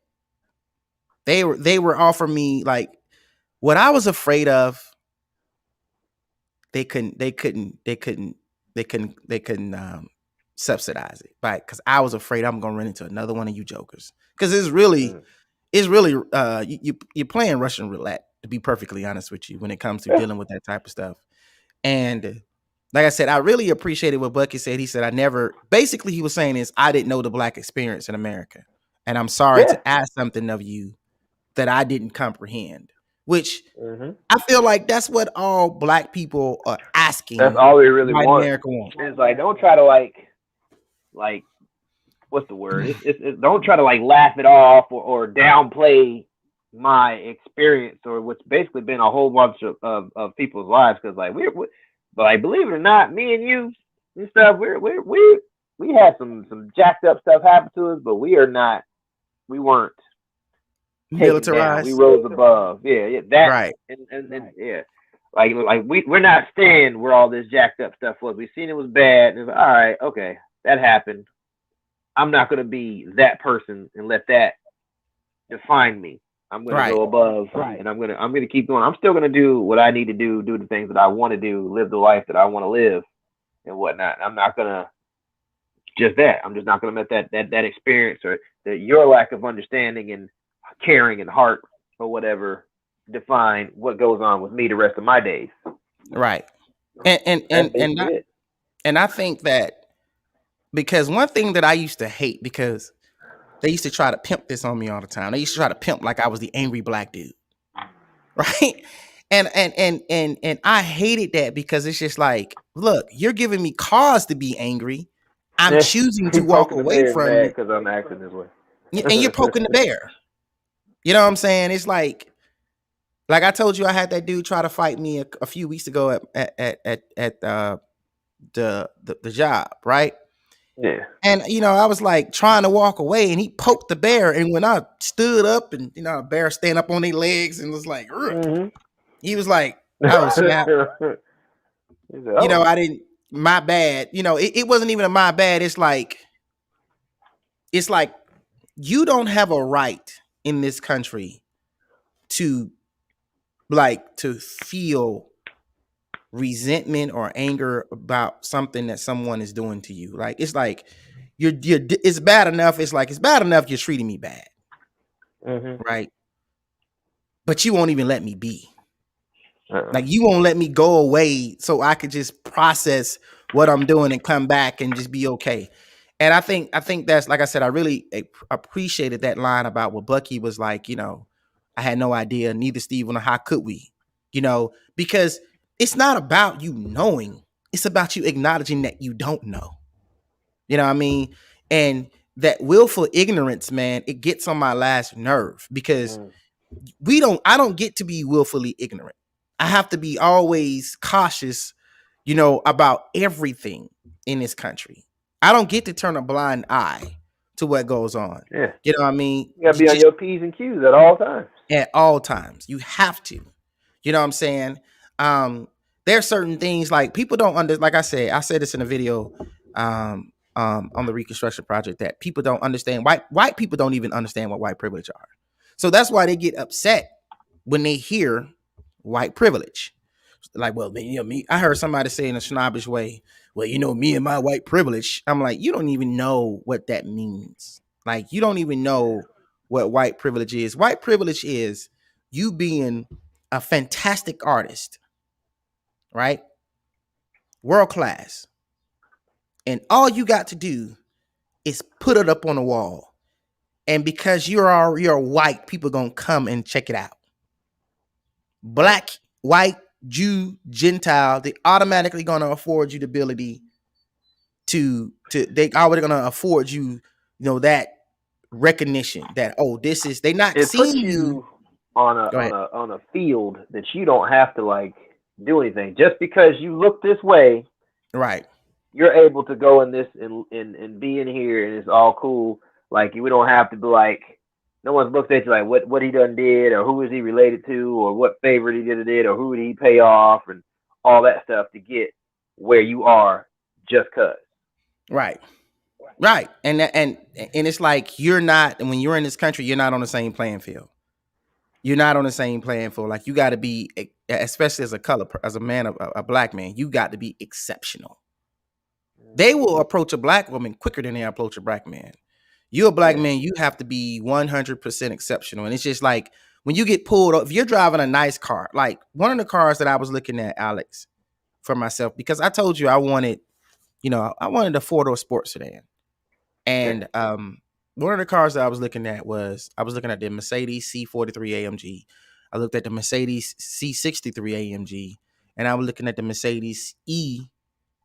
they were offering me like what I was afraid of. They couldn't subsidize it, right? Because I was afraid I'm gonna run into another one of you jokers. Because it's really you're playing Russian roulette, to be perfectly honest with you, when it comes to dealing with that type of stuff. And like I said, I really appreciated what Bucky said. He said, basically he was saying is, I didn't know the Black experience in America. And I'm sorry
Yeah.
to ask something of you that I didn't comprehend, which
Mm-hmm.
I feel like that's what all Black people are
That's
asking
all we really
white
want.
America wants.
It's like, don't try to like what's the word? Don't try to like laugh it off or downplay my experience or what's basically been a whole bunch of people's lives. Because like but like believe it or not, me and you and stuff, we had some jacked up stuff happen to us, but we weren't taken down. We
Militarized.
rose above. Yeah, that
Right.
and yeah. Like we're not staying where all this jacked up stuff was. We seen it was bad. And it was like, all right, okay, that happened. I'm not gonna be that person and let that define me. I'm gonna
Right.
go above, and I'm gonna keep going. I'm still gonna do what I need to do the things that I want to do, live the life that I want to live, and whatnot. I'm not gonna just that. I'm just not gonna let that experience or your lack of understanding and caring and heart or whatever define what goes on with me the rest of my days.
Right. And and
That's
and and
basically
I,
it.
and I think that because one thing that I used to hate because they used to try to pimp this on me all the time. They used to try to pimp like I was the angry black dude, right? And I hated that because it's just like, look, you're giving me cause to be angry. I'm choosing to
He
walk
poking the
away
bear is
from
mad
it,
because I'm acting this way.
and you're poking the bear. You know what I'm saying? It's like I told you, I had that dude try to fight me a few weeks ago at the job, right?
Yeah.
And I was like trying to walk away, and he poked the bear. And when I stood up, and a bear stand up on their legs, and was like, "Ugh,"
Mm-hmm.
he was like, "Oh snap!"
He said, "Oh,
I didn't. My bad. It wasn't even a my bad. It's like you don't have a right in this country to to feel resentment or anger about something that someone is doing to you. Like it's like you're it's bad enough. It's bad enough you're treating me bad,
mm-hmm.
right? But you won't even let me be.
Uh-uh.
Like you won't let me go away so I could just process what I'm doing and come back and just be okay. And I think that's, like I said, I really appreciated that line about what Bucky was like. I had no idea, neither Steve, or how could we? Because it's not about you knowing; it's about you acknowledging that you don't know. You know what I mean? And that willful ignorance, man, it gets on my last nerve because
Mm.
I don't get to be willfully ignorant. I have to be always cautious, about everything in this country. I don't get to turn a blind eye to what goes on.
Yeah.
You know what I mean?
You gotta be on
Just
your P's and Q's at all times.
at all times. You have to. You know what I'm saying? There's certain things like people don't like I said this in a video on the Reconstruction Project, that people don't understand. White people don't even understand what white privilege are. So that's why they get upset when they hear white privilege. Like, well, me. I heard somebody say in a snobbish way, well, me and my white privilege. I'm like, you don't even know what that means. Like, you don't even know what white privilege is. White privilege is you being a fantastic artist, right? World class. And all you got to do is put it up on the wall. And because you're white, people gonna come and check it out. Black, white, Jew, Gentile, they automatically gonna afford you the ability to they already gonna afford you, that recognition that, oh, this is, they not
It puts
seeing you.
you on a
Go ahead.
field that you don't have to like do anything. Just because you look this way,
Right.
you're able to go in this and be in here, and it's all cool. Like we don't have to be like, no one's looked at you like what he done did, or who is he related to, or what favor he did, or who did he pay off, and all that stuff to get where you are just cause.
Right. Right. And it's like you're not, and when you're in this country, you're not on the same playing field. You're not on the same playing field. Like you got to be, especially as as a man, a black man, you got to be exceptional. They will approach a black woman quicker than they approach a black man. You're a black
Yeah.
man, you have to be 100% exceptional. And it's just like when you get pulled up, if you're driving a nice car, like one of the cars that I was looking at, Alex, for myself, because I told you I wanted a 4-door sports sedan.
Yeah.
And one of the cars that I was looking at the Mercedes C43 AMG. I looked at the Mercedes C63 AMG, and I was looking at the Mercedes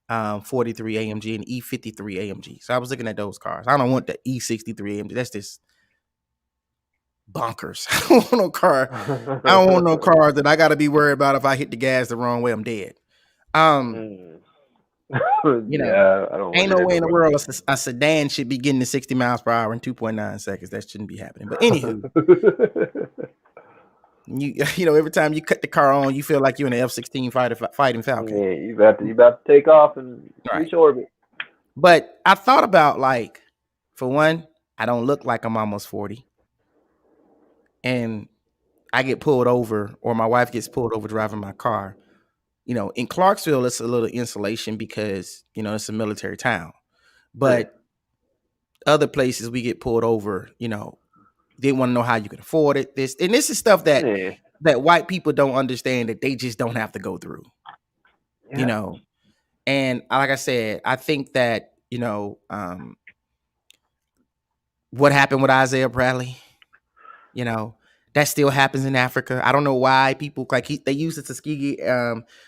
43 AMG and E53 AMG. So I was looking at those cars. I don't want the E63 AMG. That's just bonkers. I don't want no car. I don't want no car that I got to be worried about if I hit the gas the wrong way, I'm dead.
Mm. Yeah, I don't want
Ain't
to
no
hear
way in the
no
world a sedan should be getting to 60 miles per hour in 2.9 seconds. That shouldn't be happening. But anywho, every time you cut the car on, you feel like you're in an F-16 fighting Falcon.
Yeah, you about to take off and reach orbit.
But I thought about, like, for one, I don't look like I'm almost 40. And I get pulled over or my wife gets pulled over driving my car. In Clarksville, it's a little insulation because, it's a military town.
Yeah.
But other places we get pulled over, they want to know how you can afford it. This is stuff that
Yeah.
white people don't understand that they just don't have to go through, you
Yeah.
know. And like I said, I think that, what happened with Isaiah Bradley, you know, that still happens in Africa. I don't know why people they use the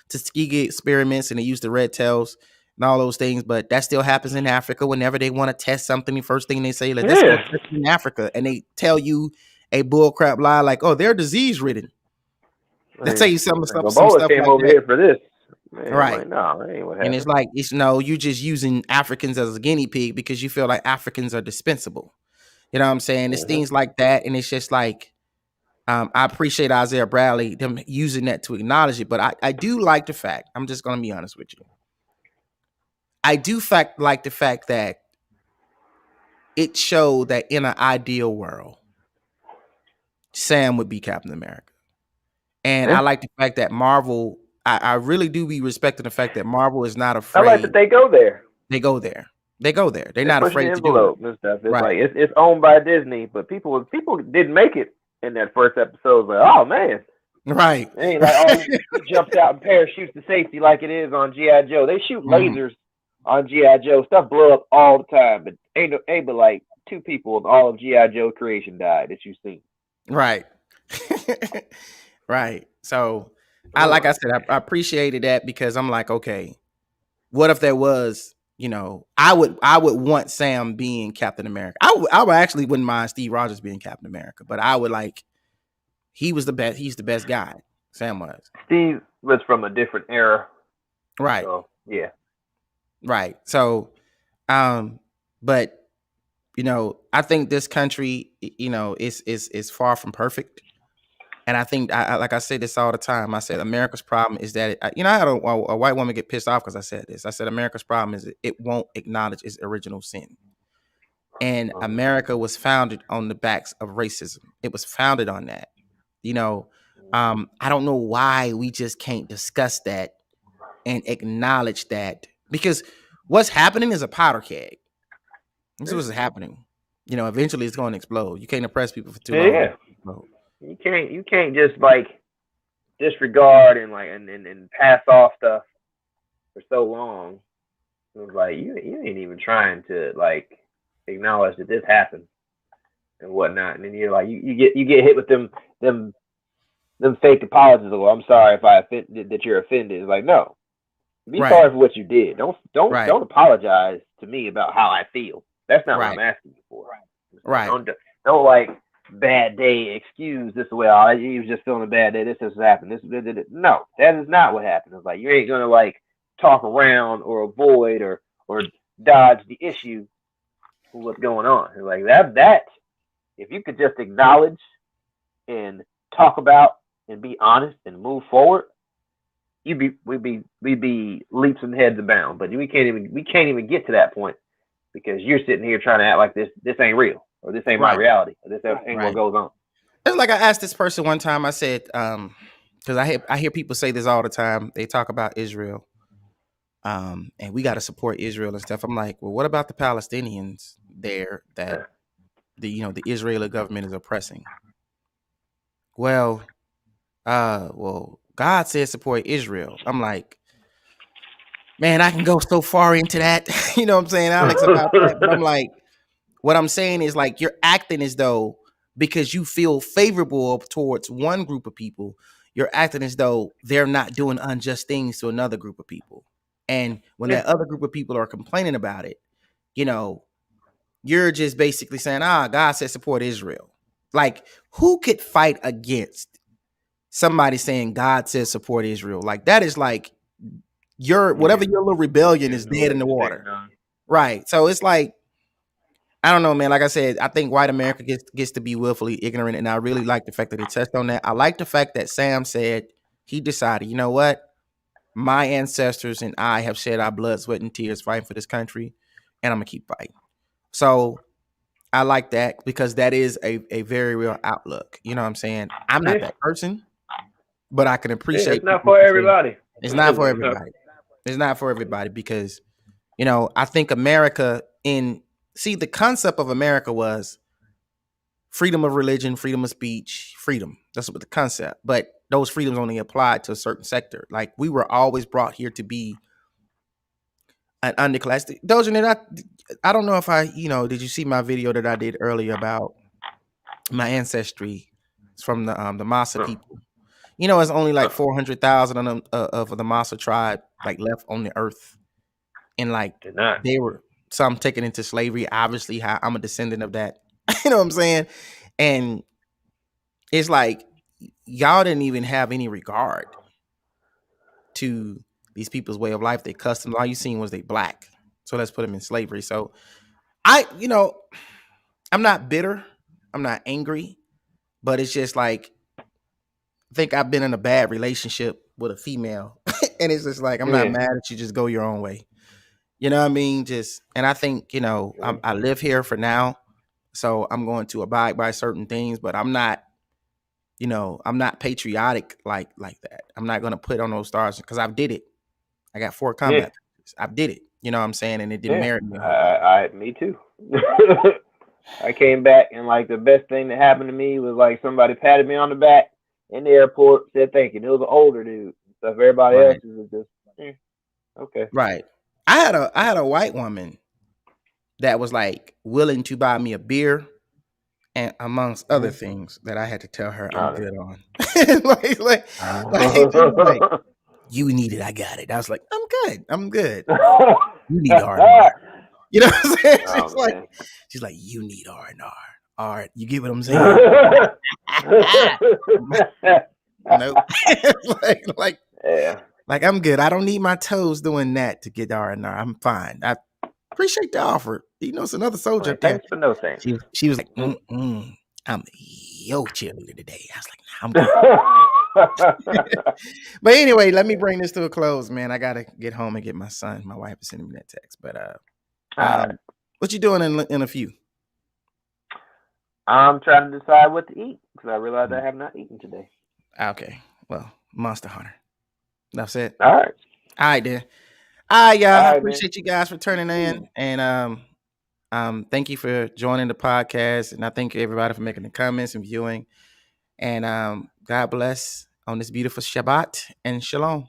Tuskegee experiments and they use the red tails and all those things, but that still happens in Africa. Whenever they want to test something, the first thing they say, like, let's go
Yeah.
test it in Africa, and they tell you a bullcrap lie like, oh, they're disease ridden. They tell
Like,
you some
like
stuff, some
Ebola
stuff
came
like
over
that,
here for this. Man, I'm
right?
like, no, that ain't what
And it's
happened.
like it's no, you just using Africans as a guinea pig because you feel like Africans are dispensable. You know what I'm saying? It's
Mm-hmm.
things like that, and it's just like I appreciate Isaiah Bradley them using that to acknowledge it, but I do like the fact. I'm just gonna be honest with you. I do like the fact that it showed that in an ideal world, Sam would be Captain America, and I
Yeah.
like the fact that Marvel. I really do be respecting the fact that Marvel is not
I like that
afraid.
they go there.
They go there. They go there. They're
They're
not
pushing the
afraid to do it.
envelope and stuff. It's
Right.
like it's owned by Disney, but people didn't make it in that first episode. It's like, oh man,
Right.
it ain't like he jumps out and parachutes to safety like it is on GI Joe. They shoot
Mhm.
lasers on GI Joe. Stuff blow up all the time, but ain't but like two people in all of GI Joe creation died that you've seen.
Right. Right. So like
Oh,
I said, I appreciated that because I'm like, okay, what if there was, I would want Sam being Captain America. I would actually wouldn't mind Steve Rogers being Captain America, but I would like he was the best. He's the best guy. Sam was.
Steve was from a different era,
Right.
so yeah.
Right. So, um, but I think this country, is far from perfect. And I think, like I say this all the time. I said America's problem is that I had a white woman get pissed off because I said this. I said America's problem is it won't acknowledge its original sin. And America was founded on the backs of racism. It was founded on that. You know, I don't know why we just can't discuss that and acknowledge that because what's happening is a powder keg. This is what's happening. Eventually it's going to explode. You can't oppress people for too
Yeah,
long.
yeah. You can't just like disregard and like and pass off stuff for so long. It was like you ain't even trying to like acknowledge that this happened and whatnot. And then you're like you get hit with them fake apologies. Well, I'm sorry if I offended that you're offended. It's like no, be
Right.
sorry for what you did.
Right.
Don't apologize to me about how I feel. That's not what I'm
Right.
asking you for.
Right.
Don't like bad day excuse this way. Oh, you was just feeling a bad day. This has happened. No, that is not what happened. It's like you ain't gonna like talk around or avoid or dodge the issue for what's going on. It's like that if you could just acknowledge and talk about and be honest and move forward, we'd be leaps and heads abound. But we can't even get to that point because you're sitting here trying to act like this ain't real or this ain't my
Right.
reality or this ain't what
Right.
goes on.
It's like I asked this person one time. I said, because I hear people say this all the time. They talk about Israel, and we got to support Israel and stuff. I'm like, well, what about the Palestinians there that
Yeah.
the Israeli government is oppressing? Well, God said support Israel. I'm like, man, I can go so far into that, you know what I'm saying, Alex, about that. But I'm like, what I'm saying is like you're acting as though because you feel favorable towards one group of people, you're acting as though they're not doing unjust things to another group of people. And when
Yeah.
that other group of people are complaining about it, you know, you're just basically saying, God said support Israel. Like, who could fight against somebody saying God says support Israel? Like, that is like
Yeah.
whatever your little rebellion
You're
is
in the
dead in
way.
the
Sitting
water.
on.
Right. So it's like, I don't know, man. Like I said, I think white America gets to be willfully ignorant, and I really like the fact that they touched on that. I like the fact that Sam said he decided, you know what, my ancestors and I have shed our blood, sweat, and tears fighting for this country, and I'm gonna keep fighting. So I like that because that is a very real outlook. You know what I'm saying? I'm not
Yeah,
that person, but I can
yeah, it's
appreciate
not
people
for
who say
everybody.
it's not for everybody. It's not for everybody because, I think America the concept of America was freedom of religion, freedom of speech, freedom. That's what the concept. But those freedoms only applied to a certain sector. Like we were always brought here to be an underclass. Dojan, I don't know if did you see my video that I did earlier about my ancestry? It's from the Masa people. It's only like 400,000 of them of the Masa tribe like left on the earth, and like
Did not.
they were some taken into slavery. Obviously, I'm a descendant of that. You know what I'm saying? And it's like y'all didn't even have any regard to these people's way of life, their customs. All you seen was they black. So let's put them in slavery. So I'm not bitter. I'm not angry, but it's just like I think I've been in a bad relationship with a female, and it's just like I'm not
Yeah.
mad at you. Just go your own way. You know what I mean? And I think I live here for now, so I'm going to abide by certain things, but I'm not patriotic like that. I'm not going to put on those stars because I've did it. I got 4
Yeah.
combat. I've did it. You know what I'm saying? And it didn't
Yeah.
merit me a whole lot.
Me too. I came back and like the best thing that happened to me was like somebody patted me on the back in the airport, said thank you. And it was an older dude. So everybody else
Right.
was just okay.
Right. I had a white woman that was like willing to buy me a beer and amongst other things that I had to tell her I'm good on. She was like, you need it, I got it. I was like, I'm good. I'm good. You need R&R. You know what I'm saying?
Oh man.
She's like, you need R&R. All right, you get what I'm saying? Nope. like,
Yeah.
like I'm good. I don't need my toes doing that to get R&R. I'm fine. I appreciate the offer. It's another soldier
Like,
up there.
thanks for no thanks.
She was like, I'm yo cheerleader today. I was like, nah, I'm good. But anyway, let me bring this to a close, man. I gotta get home and get my son. My wife is sending me that text. But
Right.
what you doing in a few?
I'm trying to decide what to eat because I realized I have not eaten today.
Okay. Well, Monster Hunter. That's it.
All right.
All right, then. All right, y'all.
All
I
right, man.
appreciate you guys for turning in, and thank you for joining the podcast, and I thank everybody for making the comments and viewing. And God bless on this beautiful Shabbat and Shalom.